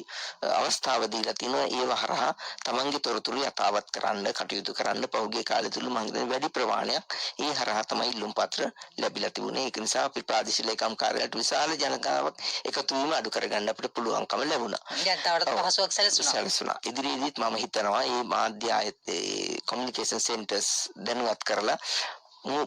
Speaker 1: අවස්ථාව දීලා තිනවා. ඒව හරහා තමන්ගේ තොරතුරු යථාවත් කරන්න කටයුතු කරන්න පහුගිය කාලය තුල මම හිතන්නේ වැඩි ප්‍රමාණයක් ඒ හරහා තමයි ඉල්ලුම් පත්‍ර ලැබිලා තිබුණේ. ඒක නිසා අපි ප්‍රාදේශීය ලේකම් කාර්යාලයට විශාල ජනතාවක් එකතු වීම අඩු කරගන්න අපිට පුළුවන්කම ලැබුණා.
Speaker 2: ජනතාවට පහසුවක්
Speaker 1: සැලසුණා. ඉදිරියේදීත් මම හිතනවා මේ මාධ්‍ය ආයතනයේ කොමියුනිකේෂන් සෙන්ටර්ස් දැනුවත් කරලා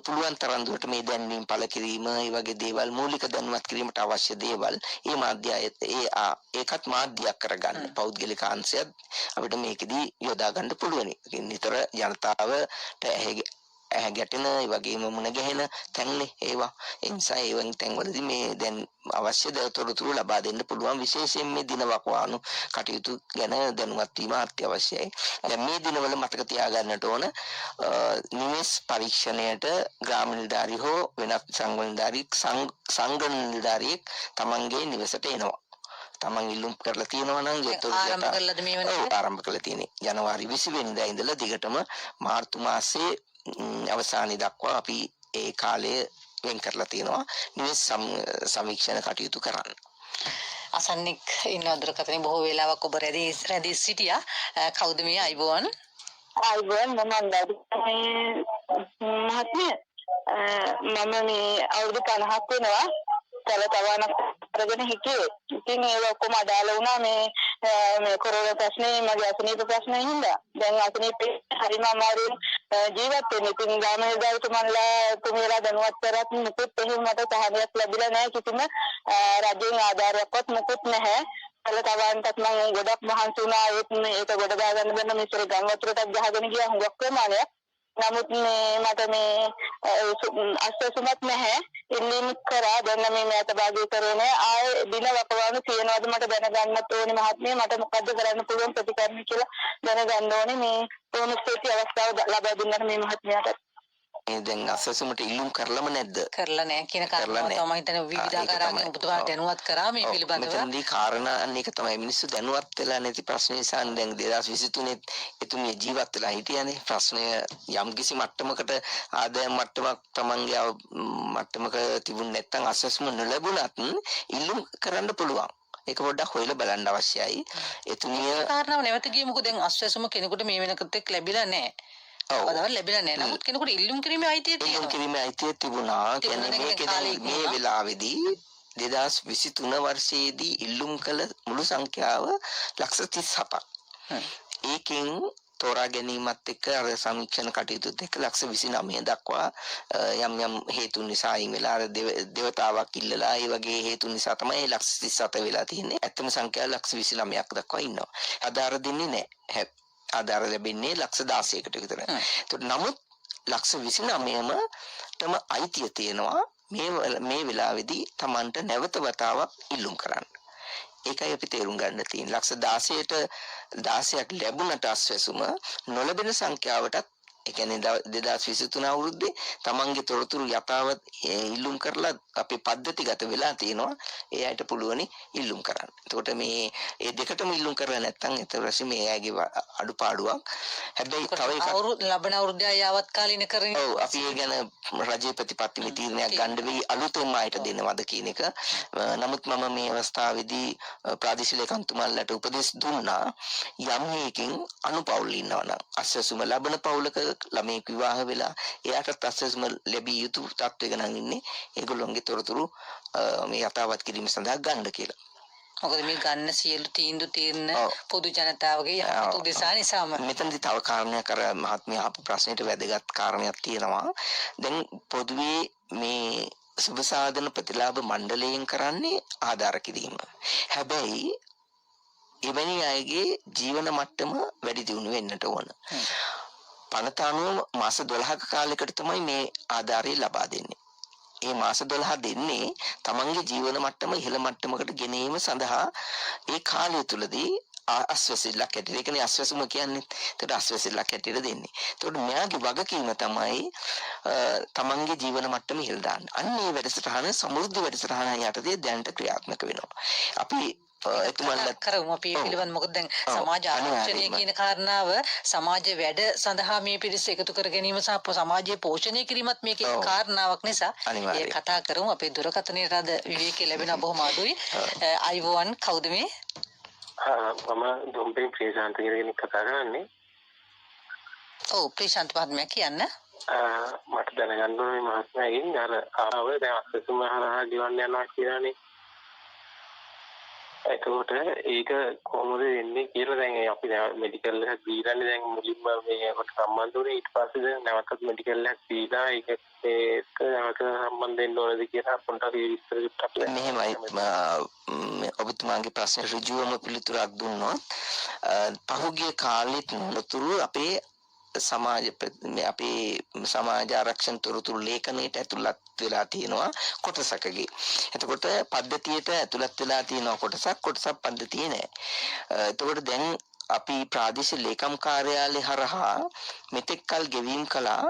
Speaker 1: පුළුවන් තරම් දුරට මේ දැන්වීම් පළ කිරීම ඒ වගේ දේවල් මූලික දැනුවත් කිරීමට අවශ්‍ය දේවල් මේ මාධ්‍ය ඒකත් මාධ්‍යයක් කරගන්න පෞද්ගලික අංශයත් අපිට මේකෙදී යොදා ගන්න පුළුවනි. නිතර ජනතාවට ගැටෙන ඒ වගේම මුණ ගැහෙන තැන්නේ ඒවා. ඒ නිසා ඒ වගේ තැන්වලදී මේ දැන් අවශ්‍ය තොරතුරු ලබා දෙන්න පුළුවන්. විශේෂයෙන් මේ දිනවකවානු කටයුතු ගැන දැනුවත් වීම අත්‍යවශ්‍යයි. දැන් මේ දිනවල මතක තියාගන්නට ඕන නිවෙස් පරීක්ෂණයට ග්‍රාමීණ නිලධාරී හෝ වෙනත් සංඝ නිලධාරියෙක් තමන්ගේ නිවසට එනවා. තමන් ඉල්ලුම් කරලා තියෙනවා නම් ආරම්භ කරලා තියෙන්නේ ජනවාරි 20 වෙනිදා ඉඳලා දිගටම මාර්තු මාසයේ අවසානයේ දක්වා අපි ඒ කාලය වෙන් කරලා තියෙනවා නිවෙස් සමීක්ෂණ කටයුතු කරන්න.
Speaker 2: අසන්නෙක් ඉන්න දුරකථනයේ බොහෝ වේලාවක් ඔබ රැඳී සිටියා. කවුද මේ අයිබෝන්?
Speaker 4: අයිබෝන් මම මහත්මිය මම මේ අවුරුදු 50ක් වෙනවා. තවනක් කරගෙන හිටියේ. ඉතින් ඒක ඔක්කොම අදාළ වුණා මේ මේ කොරෝනා ප්‍රශ්නේ මගේ අසනීප ප්‍රශ්නේ හින්දා දැන් අසනීපේ හරිම අමාරුවෙන් ජීවත් වෙන්න. ඉතින් ගාමේ දවතුමන්ලා තුමීලා දැනුවත් කරත් මුකුත් එහෙම මට සහනයක් ලැබිලා නැහැ. කිසිම රජෙන් ආධාරයක්වත් මුකුත් නැහැ. තවන්ටත් මම ගොඩක් මහන්සි වුණා. ඒක ගොඩ ගා ගන්න බැන්න මෙච්චර ගම් වතුරටත් ගහගෙන ගියා හුඟක් ප්‍රමාණයක්. නමුත් මට මේ අස්වැසුමක් නැහැ. ඉල්ලීම් කරා දැන් මේ මෑත භාගයේ කරන්නේ ආයේ දින වකවානු තියනවාද මට දැනගන්නත් ඕනේ මහත්මිය. මට මොකද්ද කරන්න පුළුවන් ප්‍රතිකර්ම කියලා දැනගන්න ඕනේ. මේ තෝමස්ටි අවස්ථාව ලබා දුන්නාට මේ මහත්මියට.
Speaker 1: දැන් අසසුමට ඉල්ලුම් කරලම නැද්ද?
Speaker 2: කරලා නැහැ කියන කාරණාව තමයි හිතන්නේ විවිධාකාරයෙන් ඔබතුමා දැනුවත් කරා මේ පිළිබඳව.
Speaker 1: මෙතනදී කාරණා අනේක තමයි මිනිස්සු දැනුවත් වෙලා නැති ප්‍රශ්න නිසා දැන් 2023 එතුමිය ජීවත් වෙලා හිටියනේ. ප්‍රශ්නය යම්කිසි මට්ටමකට ආදායම් මට්ටමක් තමන්ගේ මට්ටමක තිබුණ නැත්නම් අසස්ම නොලැබුණත් ඉල්ලුම් කරන්න පුළුවන්. ඒක පොඩ්ඩක් හොයලා බලන්න අවශ්‍යයි. එතුමිය
Speaker 2: කාරණාව නැවත ගියමුකෝ දැන් අස්වැසුම කෙනෙකුට මේ වෙනකොට ලැබිලා නැහැ. ඔව් ලැබිලා නැහැ. නමුත් කෙනෙකුට ඉල්ලුම් කිරීමේ අයිතිය තියෙනවා.
Speaker 1: ඉල්ලුම් කිරීමේ අයිතිය තිබුණා. කියන්නේ මේ වෙලාවේදී 2023 වර්ෂයේදී ඉල්ලුම් කළ මුළු සංඛ්‍යාව 37ක්. ඒකෙන් තෝරා ගැනීමත් එක්ක අර සමීක්ෂණ කටයුතුත් එක්ක 29 දක්වා යම් හේතුන් නිසා අයින් වෙලා අර දේවතාවක් ඉල්ලලා ඒ වගේ හේතුන් නිසා තමයි 37 වෙලා තියෙන්නේ. ඇත්තම සංඛ්‍යාව 29ක් දක්වා ඉන්නවා. ආධාර දෙන්නේ නැහැ. ආධාර ලැබෙන්නේ 16,000කට විතර. ඒත් නමුත් 29,000ම තම අයිතිය තියෙනවා මේ වෙලාවේදී Tamanට නැවත වතාවක් ඉල්ලුම් කරන්න. ඒකයි අපි තේරුම් ගන්න තියෙන්නේ. 16,000ට 16ක් ලැබුණට අස්වැසුම නොලැබෙන සංඛ්‍යාවටත් ඒ කියන්නේ 2023 අවුරුද්දේ තමන්ගේ තොරතුරු යථාවත් ඉල්ලුම් කරලා අපේ පද්ධතිගත වෙලා තියෙනවා. ඒ අයට පුළුවනි ඉල්ලුම් කරන්න. එතකොට මේ දෙකටම ඉල්ලුම් කරලා නැත්නම් ඊට පස්සේ මේ අයගේ අඩුපාඩුවක්. හැබැයි තව එකක්
Speaker 2: අවුරුදු ලබන අවුරුද්දේ යාවත් කාලින කරගෙන
Speaker 1: ඔව් අපි ඒ ගැන රජයේ ප්‍රතිපත්ති තීරණයක් ගන්න වෙයි අලුතෙන්ම අයට දෙනවද කියන එක. නමුත් මම මේ අවස්ථාවේදී ප්‍රාදේශීය ලේකම්තුමාලට උපදෙස් දුන්නා යම් හේකින් අනුපවුල් ඉන්නවනම් අස්වැසුම ලබන පවුලක ළමයෙක් විවාහ වෙලා එයාට අස්වැසුම ලැබිය යුතු තත්ත්වයක නම් ඉන්නේ ඒගොල්ලොන්ගේ තොරතුරු මේ යථාවත් කිරීම සඳහා ගන්න කියලා.
Speaker 2: මොකද මේ ගන්න සියලු තීරණ පොදු ජනතාවගේ යහපත උදෙසා නිසාම.
Speaker 1: මෙතනදී තව කාරණයක් අර මහත්මිය අහපු ප්‍රශ්නෙට වැදගත් කාරණයක් තියෙනවා. දැන් පොදුවේ මේ සුබ සාධන ප්‍රතිලාභ මණ්ඩලයෙන් කරන්නේ ආධාර කිරීම. හැබැයි එවැනි අයගේ ජීවන මට්ටම වැඩි දියුණු වෙන්නට ඕන. පනත අනුව මාස 12ක කාලයකට තමයි මේ ආධාරය ලබා දෙන්නේ. ඒ මාස 12 දෙන්නේ තමන්ගේ ජීවන මට්ටම ඉහළ මට්ටමකට ගෙනීම සඳහා ඒ කාලය තුලදී අස්වැසිල්ලක් ඇටියට. ඒ කියන්නේ අස්වැසුම කියන්නේ ඒකට අස්වැසිල්ලක් ඇටියට දෙන්නේ. ඒකට මෙයාගේ වගකීම තමයි තමන්ගේ ජීවන මට්ටම ඉහළ දාන්න. අන්න ඒ වැඩසටහන සමෘද්ධි වැඩසටහන යටතේ දැනට ක්‍රියාත්මක වෙනවා. අපි එතුමන්ලා
Speaker 2: කරමු අපි පිළිබඳ මොකද දැන් සමාජ ආරක්ෂණය කියන කාරණාව සමාජ වැඩ සඳහා මේ පිරිස එකතු කර ගැනීම සහ සමාජයේ පෝෂණය කිරීමත් මේකේ කාරණාවක් නිසා ඒ කතා කරමු. අපේ දුරකථනයේ අද විවේකී ලැබෙන බොහොම අඩුයි. අයිවෝන් කවුද මේ?
Speaker 5: මම දුම්පින් ප්‍රේශාන්ත කියන කතා කරන්නේ.
Speaker 2: ඔව් ප්‍රේශාන්ත මහත්මයා කියන්න.
Speaker 5: මට දැනගන්න ඕනේ මහත්මයාගෙන් අර ආව දැන් අසසුම හරහා ගෙවන්න යනවා කියලානේ. එතකොට ඒක කොහොමද වෙන්නේ කියලා දැන් අපි මෙඩිකල් එකක් දීලානේ දැන් මුලින්ම මේකට සම්බන්ධ වුණේ ඊට පස්සේ දැන් නැවතත් මෙඩිකල් එකක් දීලා ඒක නැවත සම්බන්ධ වෙන්න ඕනද කියලා පොඩ්ඩක් විස්තර දෙන්න.
Speaker 1: මෙහෙමයි ඔබතුමාගේ ප්‍රශ්න ඍජුවම පිළිතුරක් දුන්නොත් පහුගිය කාලෙත් නොතුරු අපේ සමාජ ආරක්ෂණ තොරතුරු ලේඛනයට ඇතුළත් වෙලා තියෙනවා කොටසකගේ. එතකොට පද්ධතියට ඇතුළත් වෙලා තියෙනවා කොටසක් පද්ධතියේ නැහැ. එතකොට දැන් අපි ප්‍රාදේශීය ලේකම් කාර්යාලය හරහා මෙතෙක් කල් ගෙවීම් කළා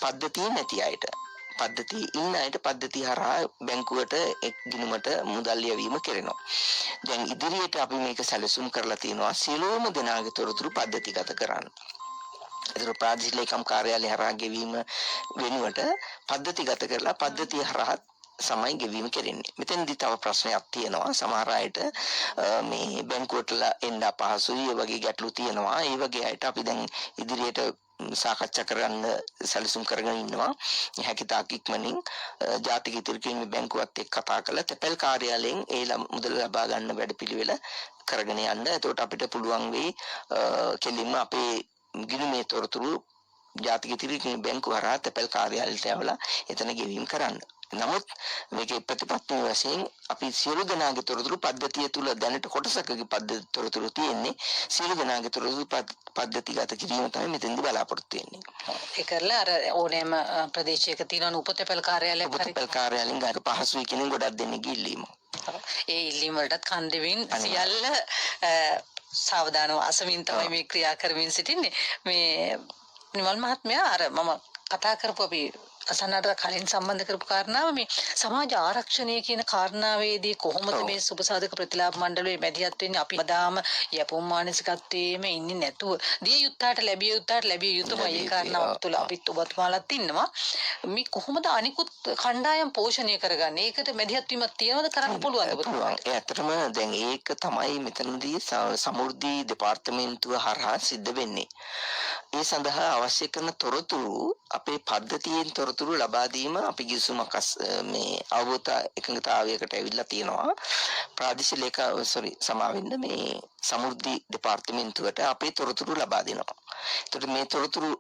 Speaker 1: පද්ධතිය නැති අයට. පද්ධතිය ඉන්න අයට පද්ධතිය හරහා බැංකුවට එක් දිනකට මුදල් යැවීම කරනවා. දැන් ඉදිරියට අපි මේක සැලසුම් කරලා තියෙනවා සියලුම දෙනාගේ තොරතුරු පද්ධතිගත කරන්න. ඒතර ප්‍රාදේශීය ලේකම් කාර්යාලය හරහා ගෙවීම වෙනුවට පද්ධතිගත කරලා පද්ධතිය හරහා සමයි ගෙවීම කෙරෙන්නේ. මෙතෙන්දී තව ප්‍රශ්නයක් තියෙනවා. සමහර අයට මේ බැංකුවට එන්න අපහසුයි. ඒ වගේ ගැටලු තියෙනවා. ඒ වගේ අයට අපි දැන් ඉදිරියට සාකච්ඡා කරන්න සැලසුම් කරගෙන ඉන්නවා. හැකිතාක් ඉක්මනින් ජාතික ඉතිරිකීමේ බැංකුවත් එක්ක කතා කරලා තැපැල් කාර්යාලයෙන් ඒ මුදල ලබා ගන්න වැඩපිළිවෙල කරගෙන යන්න. එතකොට අපිට පුළුවන් වෙයි කෙලින්ම අපේ ගිණුමේ තොරතුරු ජාතික ඉතිරිකීමේ බැංකුව හරහා තැපැල් කාර්යාලයට යවලා එතන ගෙවීම් කරන්න. නමුත් මේකේ ප්‍රතිපත්ති වශයෙන් අපි සියලු දෙනාගේ තොරතුරු පද්ධතිය තුල දැනට කොටසකගේ පද්ධති තොරතුරු තියෙන්නේ. සියලු දෙනාගේ තොරතුරු පද්ධතිගත කිරීම තමයි මෙතෙන්දී බලාපොරොත්තු වෙන්නේ.
Speaker 2: ඒ කරලා අර ඕනෑම ප්‍රදේශයක තියෙන උපතපල් කාර්යාලයක් හරි
Speaker 1: උපතපල් කාර්යාලයෙන් ගන්න පහසුයි කියන ගොඩක් දෙනෙක් ඉල්ලීම.
Speaker 2: ඒ ඉල්ලීම් වලටත් කන් දෙමින් සියල්ල සාවධානව අසමින් තමයි මේ ක්‍රියා කරමින් සිටින්නේ. මේ නිමල් මහත්මයා අර මම කතා කරපු අපි අසන්නට කලින් සම්බන්ධ කරපු කාරණාව මේ සමාජ ආරක්ෂණය කියන කාරණාවේදී කොහොමද මේ සුබසාධක ප්‍රතිලාභ මණ්ඩලයේ මැදිහත් වෙන්නේ? අපි මදාම යපුම් මානසිකත්වයේම ඉන්නේ නැතුව දිය යුත්තාට ලැබිය යුතුමයි. ඒ කාරණාව තුළ අපිත් ඔබතුමාලත් ඉන්නවා. මේ කොහොමද අනිකුත් කණ්ඩායම් පෝෂණය කරගන්නේ? ඒකට මැදිහත් වීමක් තියනවද කරන්න පුළුවන්ද ඔබතුමාට?
Speaker 1: ඒ ඇත්තටම දැන් ඒක තමයි මෙතනදී සමෘද්ධි දෙපාර්තමේන්තුව හරහා සිද්ධ වෙන්නේ. ඒ සඳහා අවශ්‍ය කරන තොරතුරු අපේ පද්ධතියෙන් තොරතුරු ලබා දීම අපි කිසිමක් මේ අවබෝධ එකඟතාවයකට ඇවිල්ලා තියෙනවා. ප්‍රාදේශීය සමාවෙන්න මේ සමෘද්ධි දෙපාර්තමේන්තුවට අපේ තොරතුරු ලබා දෙනවා. ඒතකොට මේ තොරතුරු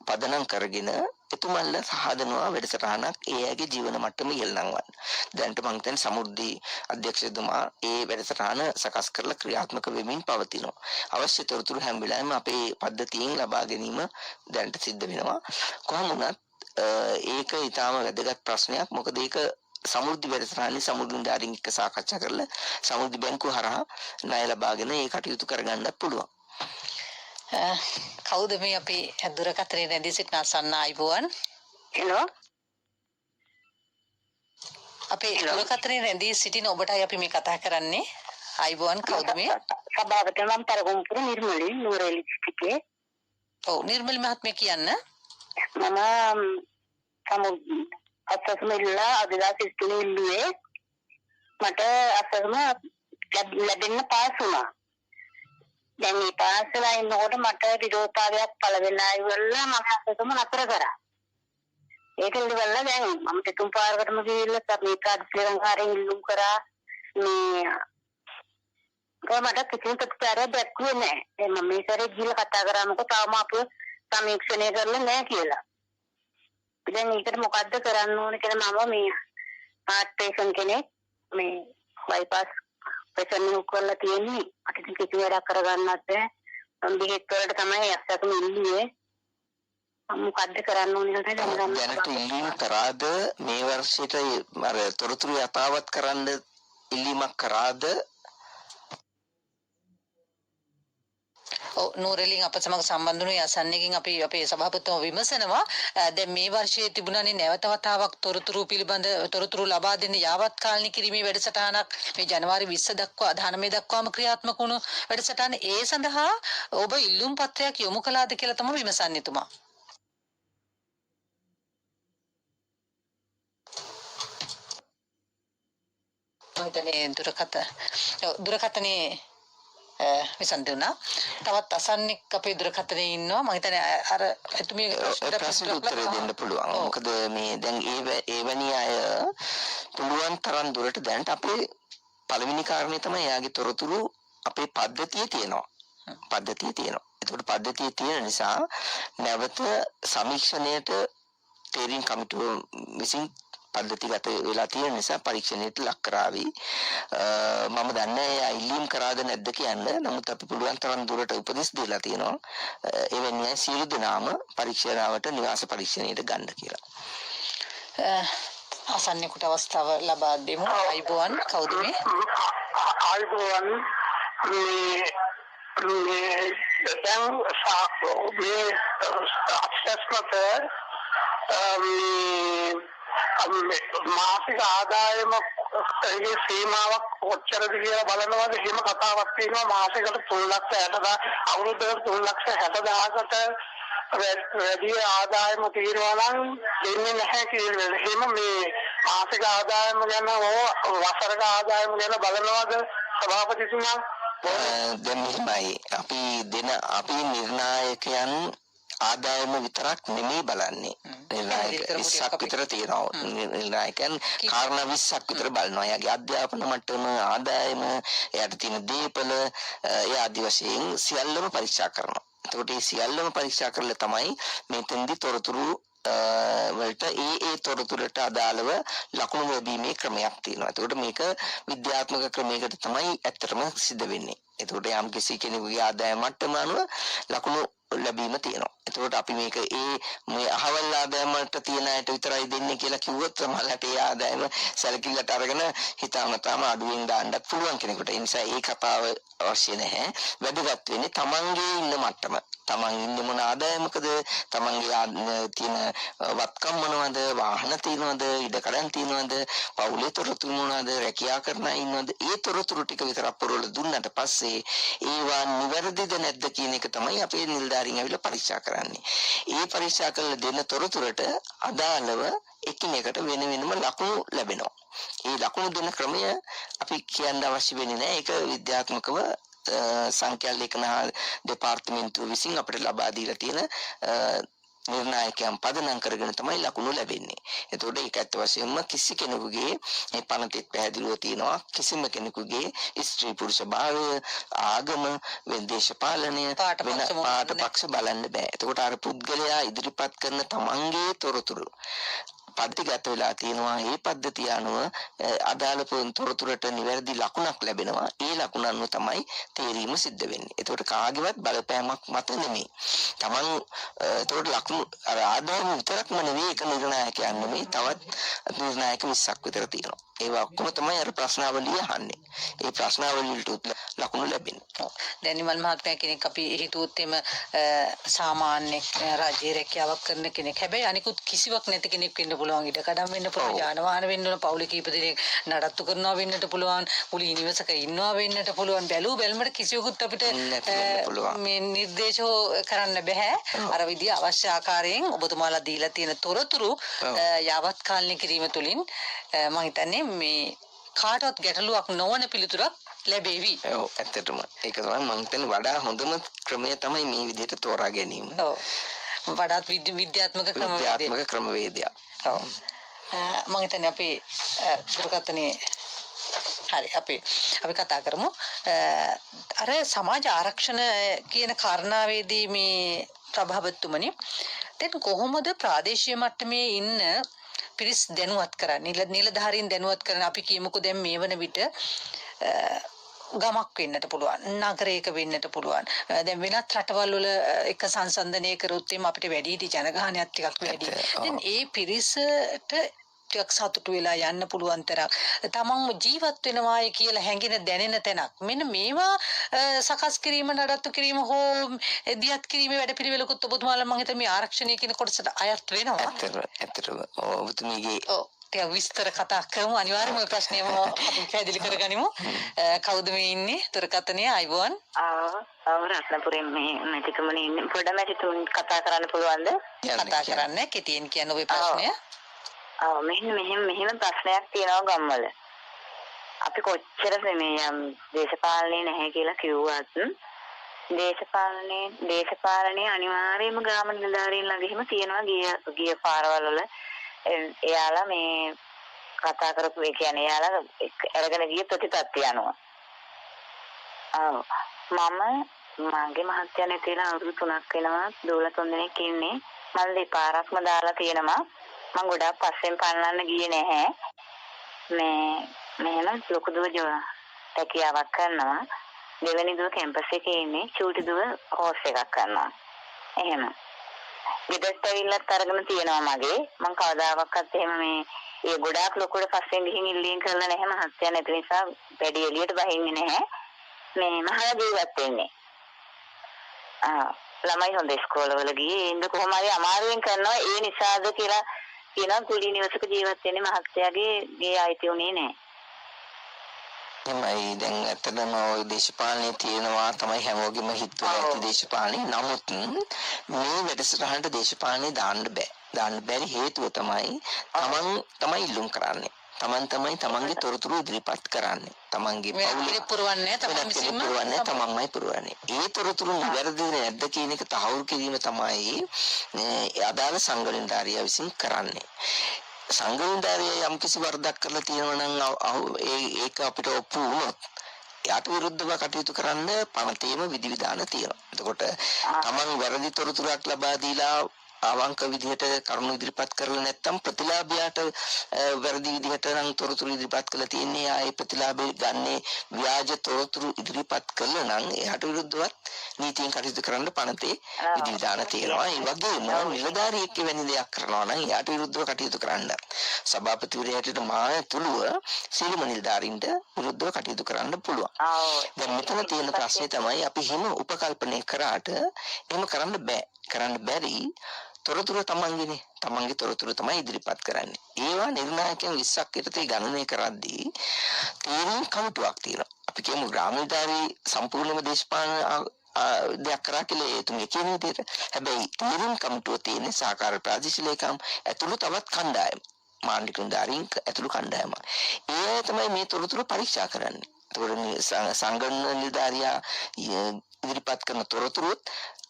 Speaker 1: පදනම් කරගෙන එතුමන්ලා සහදනවා වැඩසටහනක් ඒ අයගේ ජීවන මට්ටම ඉහළනංවන්න. දැනට මම හිතන්නේ සමෘද්ධි අධ්‍යක්ෂතුමා ඒ වැඩසටහන සකස් කරලා ක්‍රියාත්මක වෙමින් පවතිනවා. අවශ්‍ය තොරතුරු හැම වෙලාවෙම අපේ පද්ධතියෙන් ලබා ගැනීම දැනට සිද්ධ වෙනවා. කොහොම වුණත් ඒක ඊටාම වැදගත් ප්‍රශ්නයක්. මොකද ඒක සමෘද්ධි වැඩසටහනේ සමෘද්ධි නිලධාරීන් එක්ක සාකච්ඡා කරලා සමෘද්ධි බැංකුව හරහා ණය ලබාගෙන ඒ කටයුතු කරගන්නත් පුළුවන්.
Speaker 2: කවුද මේ අපි දුරකථනයේ රැඳී සිටින අසන්න ආයිබෝවන්?
Speaker 4: හෙලෝ
Speaker 2: අපේ දුරකථනයේ රැඳී සිටින ඔබටයි අපි මේ කතා කරන්නේ. ආයිබෝවන් කවුද මේ?
Speaker 4: සභාවට මම තරගොම්පුර නිර්මලී නුවරඑලි දිස්ත්‍රික්කයේ.
Speaker 2: ඔව් නිර්මලී මහත්මිය කියන්න.
Speaker 4: මම අසස්ම ඉල්ලා අදලා සිස්තුනේ ඉල්ලුවේ මට අසස්ම ලැබෙන්න පාස් වුණා. දැන් මේ පාස් වෙලා ඉන්නකොට මට විරෝධතාවයක් පළ වෙලා ඉවරලා මම අසස්ම නතර කරා. ඒක ඉල්ලුවලා දැන් මම දෙතුන් පාරකටම ගිහිල්ලා මේ කාඩ් ශ්‍රී ලංකාවෙන් ඉල්ලුම් කරා. මේ මට කිසිම ප්‍රතිචාරයක් දැක්ුවේ නැහැ. දැන් මම මේ සැරේ ගිහිල්ලා කතා කරා මොකද තාම අපිව සමීක්ෂණය කරලා නැහැ කියලා. දැන් ඒකට මොකද්ද කරන්න ඕනේ කියලා මම මේ ආර්ට් පේෂන් කෙනෙක් මේ බයිපාස් පේෂන් එක කරලා තියෙන්නේ. අට කිසි වැඩක් කරගන්නත් බැහැ. මම බෙහෙත් වලට තමයි අස්සකම ඉන්නේ. මම මොකද්ද කරන්න ඕනේ කියලා
Speaker 1: දැනට ඉල්ලීම කරාද මේ වර්ෂයට අර තොරතුරු යථාවත් කරන්න ඉල්ලීමක් කරාද?
Speaker 2: නූරෙලින් අප සමග සම්බන්ධ වුණු යසන්නකින් අපි අපේ සභාපතිතුමා විමසනවා දැන් මේ වර්ෂයේ තිබුණානේ නැවත වතාවක් තොරතුරු පිළිබඳ තොරතුරු ලබා දෙන්න යාවත් කාලනි කිරීමේ වැඩසටහනක් මේ ජනවාරි 20 දක්වා 19 දක්වාම ක්‍රියාත්මක වුණු වැඩසටහන ඒ සඳහා ඔබ ඉල්ලුම් පත්‍රයක් යොමු කළාද කියලා තමයි විමසන්නේ තුමා. දුරකථනේ විසඳුණා. තවත් අසන්නෙක් අපේ දුරකථනයේ ඉන්නවා. මම හිතන්නේ අර එතුමිය
Speaker 1: ප්‍රශ්න උත්තර දෙන්න පුළුවන්. මොකද මේ දැන් ඒවැනි අය පුළුවන් තරම් දුරට දැනට අපේ පළවෙනි කාරණේ තමයි එයාගේ තොරතුරු අපේ පද්ධතියේ තියෙනවා. ඒකට පද්ධතියේ තියෙන නිසා නැවත සමීක්ෂණයට තේරීම් කමිටුව විසින් පද්ධතිගත වෙලා තියෙන නිසා පරීක්ෂණයට ලක් කරાવી. මම දන්නේ ඉල්ලීම් කරාද නැද්ද කියන්න. නමුත් අපි පුළුවන් තරම් දුරට උපදෙස් දීලා තියෙනවා. එවැනි අය සියලු දෙනාම පරීක්ෂණාවට නිවාස පරීක්ෂණයට ගන්න කියලා.
Speaker 2: අසන්නෙකුට අවස්ථාව ලබා දෙමු. ආයිබෝවන් කවුද මේ?
Speaker 3: ආයිබෝවන් මේ දැන් මාසික ආදායම ඒ සීමාවක් කොච්චරද කියලා බලනවාද එහෙම කතාවක් තියෙනවා. මාසෙකට 3,60,000 අවුරුද්දකට 3,60,000කට වැඩි ආදායම තියෙනවා නම් දෙන්නේ නැහැ කියලා. එහෙම මේ මාසික ආදායම ගැන වසරක ආදායම ගැන බලනවාද සභාපතිතුමා?
Speaker 1: දැන් මෙහිමයි අපි නිර්ණායකයන් ආදායම විතරක් නෙමෙයි බලන්නේ. නිර්ණායක 20ක් විතර තියෙනවා. නිර්ණායකයන් කාරණා 20ක් විතර බලනවා. එයාගේ අධ්‍යාපන මට්ටම, ආදායම, එයාට තියෙන දේපල, ඒ ආදි වශයෙන් සියල්ලම පරීක්ෂා කරනවා. එතකොට මේ සියල්ලම පරීක්ෂා කරලා තමයි මෙතෙන්දි තොරතුරු වලට ඒ තොරතුරට අදාළව ලකුණු ලැබීමේ ක්‍රමයක් තියෙනවා. එතකොට මේක විද්‍යාත්මක ක්‍රමයකට තමයි ඇත්තටම සිද්ධ වෙන්නේ. එතකොට යම් කිසි කෙනෙකුගේ ආදායම මට්ටම අනුව ලකුණු ලැබීම තියෙනවා. එතකොට අපි මේක මේ අහවල් ආදායමට තියෙන අයට විතරයි දෙන්නේ කියලා කිව්වොත් සමහරවිට ඒ ආදායම සැලකිල්ලට අරගෙන හිතාමතාම අඩුවෙන් දාන්නත් පුළුවන් කෙනෙකුට. ඒ නිසා ඒ කතාව අවශ්‍ය නැහැ. වැදගත් වෙන්නේ තමන්ගේ ඉන්න මට්ටම. තමන් ඉන්නේ මොන ආදායමකද? තමන්ගේ තියෙන වත්කම් මොනවද? වාහන තියෙනවද? ඉඩකඩම් තියෙනවද? පවුලේ තොරතුරු මොනවද? රැකියාව කරන අය ඉන්නවද? ඒ තොරතුරු ටික විතරක් පුරවලා දුන්නට පස්සේ ඒවා නිවැරදිද නැද්ද කියන එක තමයි අපේ නිලධාරීන් ඇවිල්ලා පරීක්ෂා කරන්නේ. ඒ පරීක්ෂා කරලා දෙන තොරතුරට අදාළව එකිනෙකට වෙන වෙනම ලකුණු ලැබෙනවා. ඒ ලකුණු දෙන ක්‍රමය අපි කියන්න අවශ්‍ය වෙන්නේ නැහැ. ඒක විද්‍යාත්මකව සංඛ්‍යා ලේඛන දෙපාර්තමේන්තුව විසින් අපිට ලබා දීලා තියෙන නිර්ණායකයන් පදනම් කරගෙන තමයි ලකුණු ලැබෙන්නේ. එතකොට ඒක ඇත්ත වශයෙන්ම කිසි කෙනෙකුගේ මේ පනතෙත් පැහැදිලිව තියෙනවා කිසිම කෙනෙකුගේ ස්ත්‍රී පුරුෂ භාවය, ආගම, දේශපාලනය, පාට පක්ෂ බලන්න බෑ. එතකොට අර පුද්ගලයා ඉදිරිපත් කරන තමන්ගේ තොරතුරු පද්ධතිගත වෙලා තියෙනවා. ඒ පද්ධතිය අනුව අදාළ තොරතුරට නිවැරදි ලකුණක් ලැබෙනවා. ඒ ලකුණ අනුව තමයි තේරීම සිද්ධ වෙන්නේ. එතකොට කාගේවත් බලපෑමක් මත නෙමෙයි. තමන් එතකොට ලකුණු අර ආදායම විතරක්ම නෙවෙයි එක නිර්ණායකයන් නෙමෙයි. තවත් නිර්ණායක 20ක් විතර තියෙනවා. ඒවා ඔක්කොම තමයි අර ප්‍රශ්නාවලිය අහන්නේ. ඒ ප්‍රශ්නාවලියට ලකුණු ලැබෙන්නේ.
Speaker 2: දැන් නිමල් මහත්මයා කෙනෙක් අපි හිතුවොත් එම සාමාන්‍ය රාජ්‍ය රැකියාවක් කරන කෙනෙක්. හැබැයි අනිකුත් කිසිවක් නැති කෙනෙක් වෙන්න පුළුවන්. ඉඩකඩම් වෙන්න පුළුවන්, යාන වාහන වෙන්න ඕන, පවුල කීප දෙනෙක් නඩත්තු කරනවා වෙන්නට පුළුවන්, කුලී නිවසක ඉන්නවා වෙන්නට පුළුවන්. බැලුමට කිසිවෙකුත් අපිට මේ නිර්දේශ කරන්න බෑ. අර විදිය අවශ්‍ය ආකාරයෙන් ඔබතුමාලා දීලා තියෙන තොරතුරු යාවත් කාලනය කිරීම තුළින් මම හිතන්නේ මේ කාටවත් ගැටලුවක් නොවන පිළිතුරක් ලැබෙවි.
Speaker 1: ඔව් ඇත්තටම ඒක තමයි මම හිතන්නේ වඩා හොඳම ක්‍රමය තමයි මේ විදිහට තෝරා ගැනීම.
Speaker 2: ඔව්. වඩාත් විද්‍යාත්මක
Speaker 1: ක්‍රමවේදය.
Speaker 2: ඔව්. මම හිතන්නේ අපි දුරකථනයේ හරි අපි කතා කරමු. අර සමාජ ආරක්ෂණ කියන කාරණාවේදී මේ ප්‍රභාවතුමනි දැන් කොහොමද ප්‍රාදේශීය මට්ටමේ ඉන්න පිරිස් දැනුවත් කරන්නේ? නිලධාරීන් දැනුවත් කරන අපි කියමුකෝ දැන් මේ වන විට ගමක් වෙන්නට පුළුවන්, නගරයක වෙන්නට පුළුවන්. දැන් වෙනත් රටවල් වල එක සංසන්දනය කරොත් අපිට වැඩිහිටි ජනගහනයක් ටිකක් වැඩි. දැන් ඒ පිරිසට ටිකක් සතුටු වෙලා යන්න පුළුවන් තරම් තමන් ජීවත් වෙනවායි කියලා හැඟෙන දැනෙන තැනක්. මෙන්න මේවා සකස් කිරීම, නඩත්තු කිරීම හෝ දියත් කිරීමේ වැඩපිළිවෙලකුත් ඔබතුමාලා මම හිතන්නේ මේ ආරක්ෂණය කියන කොටසට අයත් වෙනවා.
Speaker 1: ඇත්තටම ඔබතුමීගේ
Speaker 2: ටිකක් විස්තර කතා කරමු. අනිවාර්යයෙන්ම මේ ප්‍රශ්නයම අපි පැහැදිලි කරගනිමු. කවුද මේ ඉන්නේ? දුරකථනයේ අයබෝන්.
Speaker 4: රත්නපුරෙන් මේ මැතිතුමනි ඉන්නේ. පොඩ්ඩක් මැතිතුමන් කතා කරන්න පුළුවන්ද?
Speaker 2: කතා කරන්න කෙටියෙන් කියන ඔබේ ප්‍රශ්නය.
Speaker 4: මෙහෙම ප්‍රශ්නයක් තියෙනවා ගම්වල. අපි කොච්චර මේ දේශපාලනේ නැහැ කියලා කිව්වත් දේශපාලනේ අනිවාර්යයෙන්ම ග්‍රාම නිලධාරීන් ළඟ එහෙම තියෙනවා. ගිය පාරවල් වල එයාලා මේ කතා කරපු ඒ කියන්නේ එයාලා අරගෙන ගිය ප්‍රතිපත්තිය අනුව. මගේ මහත්තයා නැතිලා අවුරුදු 3ක් වෙනවා. දූල 3 දෙනෙක් ඉන්නේ. මම දෙපාරක්ම දාලා තියෙනවා. මම ගොඩාක් පස්සෙන් පන්නන්න ගියේ නැහැ. මෙහෙම ලොකු දුව රැකියාවක් කරනවා. දෙවෙනි දුව කැම්පස් එකේ ඉන්නේ. චූටි දුව කෝස් එකක් කරනවා. එහෙම. ගෙදරට ඇවිල්ලත් අරගෙන තියෙනවා මගේ. මම කවදාවත් එහෙම ඒ ගොඩාක් ලොකුට පස්සෙන් ගිහින් ඉල්ලීම් කරලා නැහැ. මහත්තයා නැති නිසා වැඩි එළියට බහින්නේ නැහැ. මේ මහා ජීවත් වෙන්නේ. ළමයි හොඳ ඉස්කෝලවල ගියේ. ඉන්න කොහොම හරි අමාරුවෙන් කරනවා. ඒ නිසාද කියලා කියනවා කුලී නිවසක ජීවත් වෙන්නේ මහත්තයාගේ ගේ ආයිති උනේ නැහැ.
Speaker 1: එමයි දැන් ඇත්තටම ඔය දේශපාලනේ තියෙනවා තමයි හැමෝගෙම හිතවල ඇති දේශපාලනේ. නමුත් මේ වැඩසටහනට දේශපාලනේ දාන්න බෑ. දාන්න බැරි හේතුව තමයි තමන් තමයි ඉල්ලුම් කරන්නේ. තමන් තමයි තමන්ගේ තොරතුරු ඉදිරිපත් කරන්නේ. තමන්ගේ
Speaker 2: වෙනත් පුරවන්නේ තමන් විසින්ම
Speaker 1: පුරවන්නේ තමන්මයි පුරවන්නේ. ඒ තොරතුරු නිවැරදිද නැද්ද කියන එක තහවුරු කිරීම තමයි අදාළ සංගණනකාරයා විසින් කරන්නේ. සංගණනකාරයා යම්කිසි වරදක් කරලා තියෙනවා නම් ඒක අපිට ඔප්පු වුණොත් යාට විරුද්ධව කටයුතු කරන්න පනතේම විධිවිධාන තියෙනවා. එතකොට තමන් වැරදි තොරතුරක් ලබා දීලා අවංක විදිහට කරුණු ඉදිරිපත් කරලා නැත්නම් ප්‍රතිලාභයට වැරදි විදිහට නම් තොරතුරු ඉදිරිපත් කරලා තියෙන්නේ ආයේ ප්‍රතිලාභය ගන්නේ ව්‍යාජ තොරතුරු ඉදිරිපත් කළා නම් එයාට විරුද්ධව නීතියෙන් කටයුතු කරන්න පනතේ විධිවිධාන තියෙනවා. ඒ වගේම නිලධාරියෙක් වෙන දෙයක් කරනවා නම් එයාට විරුද්ධව කටයුතු කරන්න සභාපතිවරයාට මා ඇතුළුව සියලුම නිලධාරීන්ට විරුද්ධව කටයුතු කරන්න පුළුවන්. දැන් මෙතන තියෙන ප්‍රශ්නේ තමයි අපි හිම උපකල්පනය කරාට එහෙම කරන්න බෑ. කරන්න බැරි තොරතුරු තමන්ගේ තොරතුරු තමයි ඉදිරිපත් කරන්නේ. ඒවා නිර්ණායකයන් 20ක් යටතේ ගණනය කරද්දී තීරණ කමිටුවක් තියෙනවා. අපි කියමු ග්‍රාමීණධාරී සම්පූර්ණම දේශපාලන දෙයක් කරා කියලා එතුමිය කියන විදිහට. හැබැයි තීරණ කමිටුව තියෙන්නේ සහකාර ප්‍රාදේශීය ලේකම් ඇතුළු තවත් කණ්ඩායම්. මාණ්ඩික නිලධාරීන් ඇතුළු කණ්ඩායම. ඒ තමයි මේ තොරතුරු පරීක්ෂා කරන්නේ. ඒතකොට සංගණන නිලධාරියා ඉදිරිපත් කරන තොරතුරුත්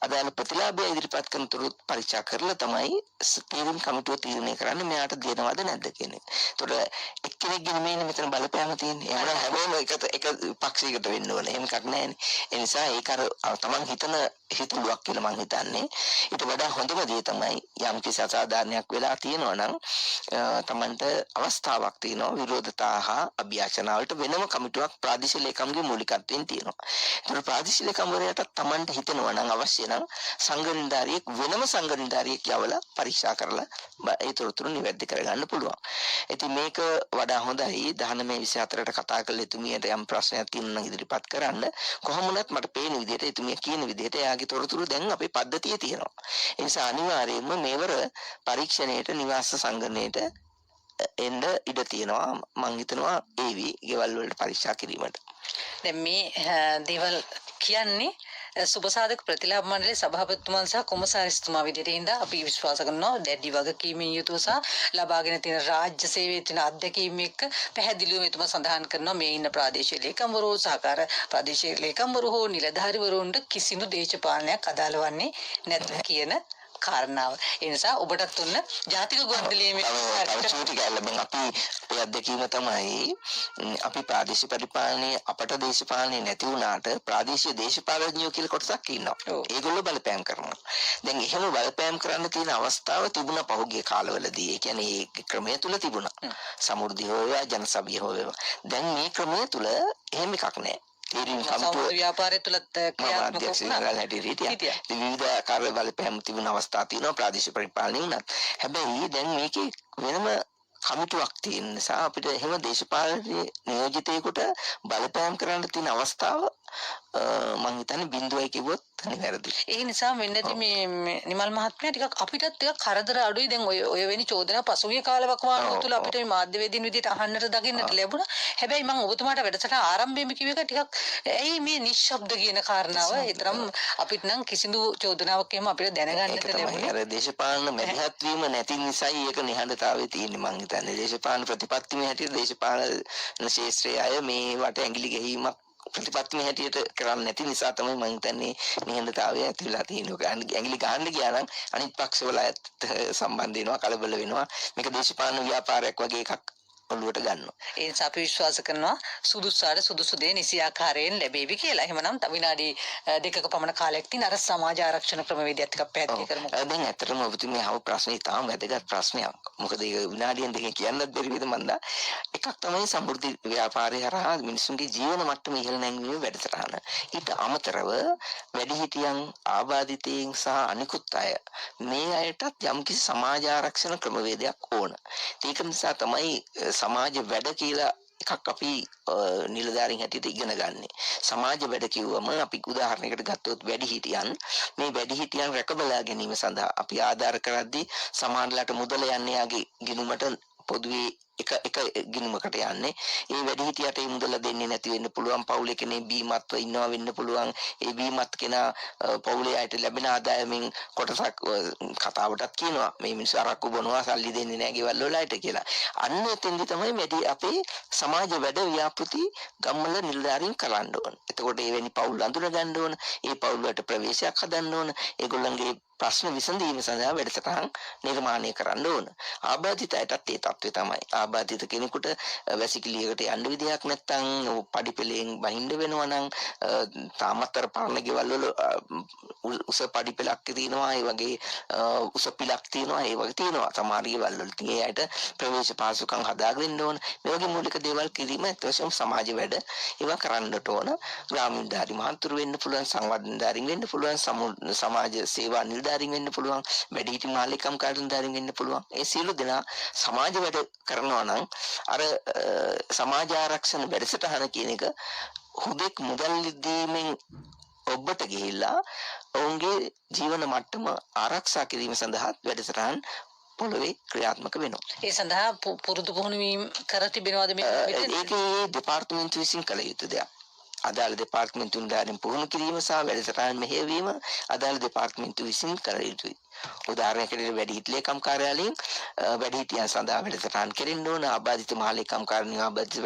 Speaker 1: අදාළ ප්‍රතිලාභය ඉදිරිපත් කරන තොරතුරු පරීක්ෂා කරලා තමයි තීරණ කමිටුව තීරණය කරන්නේ මෙයාට දෙනවද නැද්ද කියන එක. ඒතකොට එක්කෙනෙක්ගේ නෙමෙයි මෙතන බලපෑම තියෙන්නේ. එහෙනම් හැමෝම එක පක්ෂයකට වෙන්න ඕනේ. එහෙම එකක් නැහැනේ. ඒ නිසා ඒක අර තමන් හිතලුවක් කියලා මම හිතන්නේ. ඊට වඩා හොඳම දේ තමයි යම් කිසි අසාධාරණයක් වෙලා තියෙනවා නම් තමන්ට අවස්ථාවක් තියෙනවා විරෝධතා හා අභ්‍යාචනා වලට වෙනම කමිටුවක් ප්‍රාදේශීය ලේකම්ගේ මූලිකත්වයෙන් තියෙනවා. ඒතකොට ප්‍රාදේශීය ලේකම්වරයාට තමන්ට හිතෙනවා නම් අවශ්‍ය නම් සංගණනධාරියෙක් වෙනම සංගණනධාරියෙක් යවලා පරීක්ෂා කරලා ඒ තොරතුරු නිවැරදි කරගන්න පුළුවන්. ඉතින් මේක වඩා හොඳයි 1924ට කතා කළ එතුමියට යම් ප්‍රශ්නයක් තියෙනවා නම් ඉදිරිපත් කරන්න. කොහොම වුණත් මට පේන විදිහට එතුමිය කියන විදිහට එයාගේ තොරතුරු දැන් අපේ පද්ධතියේ තියෙනවා. ඒ නිසා අනිවාර්යයෙන්ම මේවර පරීක්ෂණයට නිවාස සංගණනයට එන්න ඉඩ තියෙනවා. මම හිතනවා ඒවි ගෙවල් වලට පරීක්ෂා කිරීමට.
Speaker 2: දැන් මේ දේවල් කියන්නේ සුබසාධක ප්‍රතිලාභ මණ්ඩලයේ සභාපතිතුමන් සහ කොමසාරිස්තුමා විදිහට ඉඳලා අපි විශ්වාස කරනවා දැඩි වගකීමෙන් යුතුව සහ ලබාගෙන තියෙන රාජ්‍ය සේවයේ තියෙන අත්දැකීම් එක්ක පැහැදිලිවම එතුමා සඳහන් කරනවා මේ ඉන්න ප්‍රාදේශීය ලේකම්වරු සහකාර ප්‍රාදේශීය ලේකම්වරු හෝ නිලධාරිවරුන්ට කිසිදු දේශපාලනයක් අදාළ වන්නේ නැත කියන කාරණාව. ඒ නිසා ඔබටත් උන්න ජාතික ගොඩනැගිලි මේ
Speaker 1: අපේ අත්දැකීම තමයි අපි ප්‍රාදේශීය පරිපාලනයේ අපට දේශපාලනයේ නැති වුණාට ප්‍රාදේශීය දේශපාලනඥයෝ කියලා කොටසක් ඉන්නවා. ඒගොල්ලෝ බලපෑම් කරනවා. දැන් එහෙම බලපෑම් කරන්න තියෙන අවස්ථාව තිබුණා පහුගිය කාලවලදී. ඒ කියන්නේ මේ ක්‍රමය තුල තිබුණා. සමෘද්ධිය හොයවා ජනසභිය හොයවා. දැන් මේ ක්‍රමය තුල එහෙම එකක් නැහැ. තීරණ කමිටුව
Speaker 2: ව්‍යාපාරය තුලත් ක්‍රියාත්මක වුණා.
Speaker 1: විවිධ ආකාර බලපෑම් තිබුණ අවස්ථා තියෙනවා ප්‍රාදේශීය පරිපාලනයේ උනත්. හැබැයි දැන් මේකේ වෙනම කමිටුවක් තියෙන නිසා අපිට එහෙම දේශපාලන නියෝජිතයෙකුට බලපෑම් කරන්න තියෙන අවස්ථාව මම හිතන්නේ බිඳුවයි කිව්වොත් නිවැරදි.
Speaker 2: ඒ නිසා මෙන්නදී මේ නිමල් මහත්මයා ටිකක් අපිටත් ටිකක් කරදර අඩුයි. දැන් ඔය වෙනි චෝදනා පසුගිය කාලවකවානුව තුළ අපිට මේ මාධ්‍යවේදීන් විදිහට අහන්නට දකින්නට ලැබුණා. හැබැයි මම ඔබතුමාට වැඩසටහන ආරම්භයේම කිව්ව එක ටිකක් ඇයි මේ නිශ්ශබ්ද කියන කාරණාව ඒතරම් අපිට නම් කිසිදු චෝදනාවක් එහෙම අපිට දැනගන්නට ලැබුණේ.
Speaker 1: අර දේශපාලන මැදිහත් වීම නැති නිසායි ඒක නිහඬතාවයේ තියෙන්නේ මම හිතන්නේ. දේශපාලන ප්‍රතිපත්තිමය හැටියට දේශපාලන ශාස්ත්‍රයේ අය මේ වට ඇඟිලි ගැහිීමක් ප්‍රතිපත්තිමය හැටියට කරන්නේ නැති නිසා තමයි මම හිතන්නේ නිහඬතාවය ඇතිලා තියෙනවා. ඇඟිලි ගහන්න ගියා නම් අනිත් පක්ෂවල සම්බන්ධ වෙනවා, කලබල වෙනවා. මේක දේශපාලන ව්‍යාපාරයක් වගේ එකක් ඔළුවට ගන්නවා.
Speaker 2: ඒ නිසා අපි විශ්වාස කරනවා සුදුසුසාට සුදුසු දේ නිසි ආකාරයෙන් ලැබෙවි කියලා. එහෙමනම් තව විනාඩි දෙකක පමණ කාලයක් තියෙන අර සමාජ ආරක්ෂණ ක්‍රමවේදයත් ටිකක් පැහැදිලි කරමු.
Speaker 1: දැන් ඇත්තටම ඔබතුමිය අහපු ප්‍රශ්නේ තාම වැදගත් ප්‍රශ්නයක්. මොකද ඒක විනාඩියෙන් දෙකකින් කියන්නත් බැරි වේද මන්දා. එකක් තමයි සමෘද්ධි ව්‍යාපාරය හරහා මිනිසුන්ගේ ජීවන මට්ටම ඉහළ නැංවීමේ වැඩසටහන. ඊට අමතරව වැඩිහිටියන් ආබාධිතයින් සහ අනිකුත් අය මේ අයටත් යම්කිසි සමාජ ආරක්ෂණ ක්‍රමවේදයක් ඕන. ඒක නිසා තමයි සමාජ වැඩ කියලා එකක් අපි නිලධාරීන් හැටියට ඉගෙන ගන්න. සමාජ වැඩ කිව්වම අපි උදාහරණයකට ගත්තොත් වැඩිහිටියන් මේ වැඩිහිටියන් රැකබලා ගැනීම සඳහා අපි ආධාර කරද්දී සමාජලට මුදල යන්නේ යාගේ ගිණුමට පොදුවේ එක ගිණුමකට යන්නේ. ඒ වැඩිහිටියට ඒ මුදල දෙන්නේ නැති වෙන්න පුළුවන්. පවුලේ කෙනෙක් බීමත්ව ඉන්නවා වෙන්න පුළුවන්. ඒ බීමත් කෙනා පවුලේ අයට ලැබෙන ආදායමෙන් කොටසක් කතාවටත් කියනවා මේ මිනිස්සු අරක්කු බොනවා සල්ලි දෙන්නේ නැහැ ගෙවල් වලට කියලා. අන්න එතෙන්දි තමයි වැඩි අපේ සමාජ වැඩ ව්‍යාපෘති ගම්වල නිලධාරීන් කරන්න ඕන. එතකොට එවැනි පවුල් අඳුර ගන්න ඕන. ඒ පවුල් වලට ප්‍රවේශයක් හදන්න ඕන. ඒගොල්ලන්ගේ ප්‍රශ්න විසඳීම සඳහා වැඩසටහන් නිර්මාණය කරන්න ඕන. ආබාධිතයටත් ඒ තත්ත්වය තමයි. ආබාධිත කෙනෙකුට වැසිකිළියකට යන්න විදියක් නැත්නම් පඩිපෙළෙන් බහින්න වෙනවා නම් තාමත් අර පරණ ගෙවල් වල උස පඩිපෙළක් තියෙනවා. ඒ වගේ උස පිලක් තියෙනවා. ඒ වගේ තියෙනවා. සමහර ගෙවල් වල තියෙන අයට ප්‍රවේශ පාසුකම් හදාගෙන ඉන්න ඕන. මේ වගේ මූලික දේවල් කිරීම ඇත්තටම සමාජ වැඩ ඒවා කරන්නට ඕන. ග්‍රාමීය නිලධාරි මහතුරු වෙන්න පුළුවන්, සංවර්ධන නිලධාරීන් වෙන්න පුළුවන්, සමාජ සේවා නිලධාරීන් වෙන්න පුළුවන්, වැඩිහිටි මාලිකම් කාර්ය නිලධාරීන් වෙන්න පුළුවන්. ඒ සියලු දෙනා සමාජ වැඩ කරනවා නම් අර සමාජ ආරක්ෂණ වැඩසටහන කියන එක හුදෙක් මුදල් දීමෙන් ඔබට ගිහිල්ලා ඔවුන්ගේ ජීවන මට්ටම ආරක්ෂා කිරීම සඳහා වැඩසටහන් පොළවේ ක්‍රියාත්මක වෙනවා.
Speaker 2: ඒ සඳහා පුරුදු පුහුණු වීම කර තිබෙනවද මේ
Speaker 1: ඒකේ දෙපාර්තමේන්තු විසින් කළ යුතු දෙයක්. අදාළ දෙපාර්තමේන්තු නිලධාරීන් පුහුණු කිරීම සහ වැඩසටහන් මෙහෙයවීම අදාළ දෙපාර්තමේන්තු විසින් කළ යුතුයි. උදාහරණයකට වැඩිහිටි ලේකම් කාර්යාලයෙන් වැඩිහිටියන් සඳහා වැඩසටහන් කෙරෙන්න ඕන. ආබාධිත මහලේකම් කාර්යාලයෙන් ආබාධිත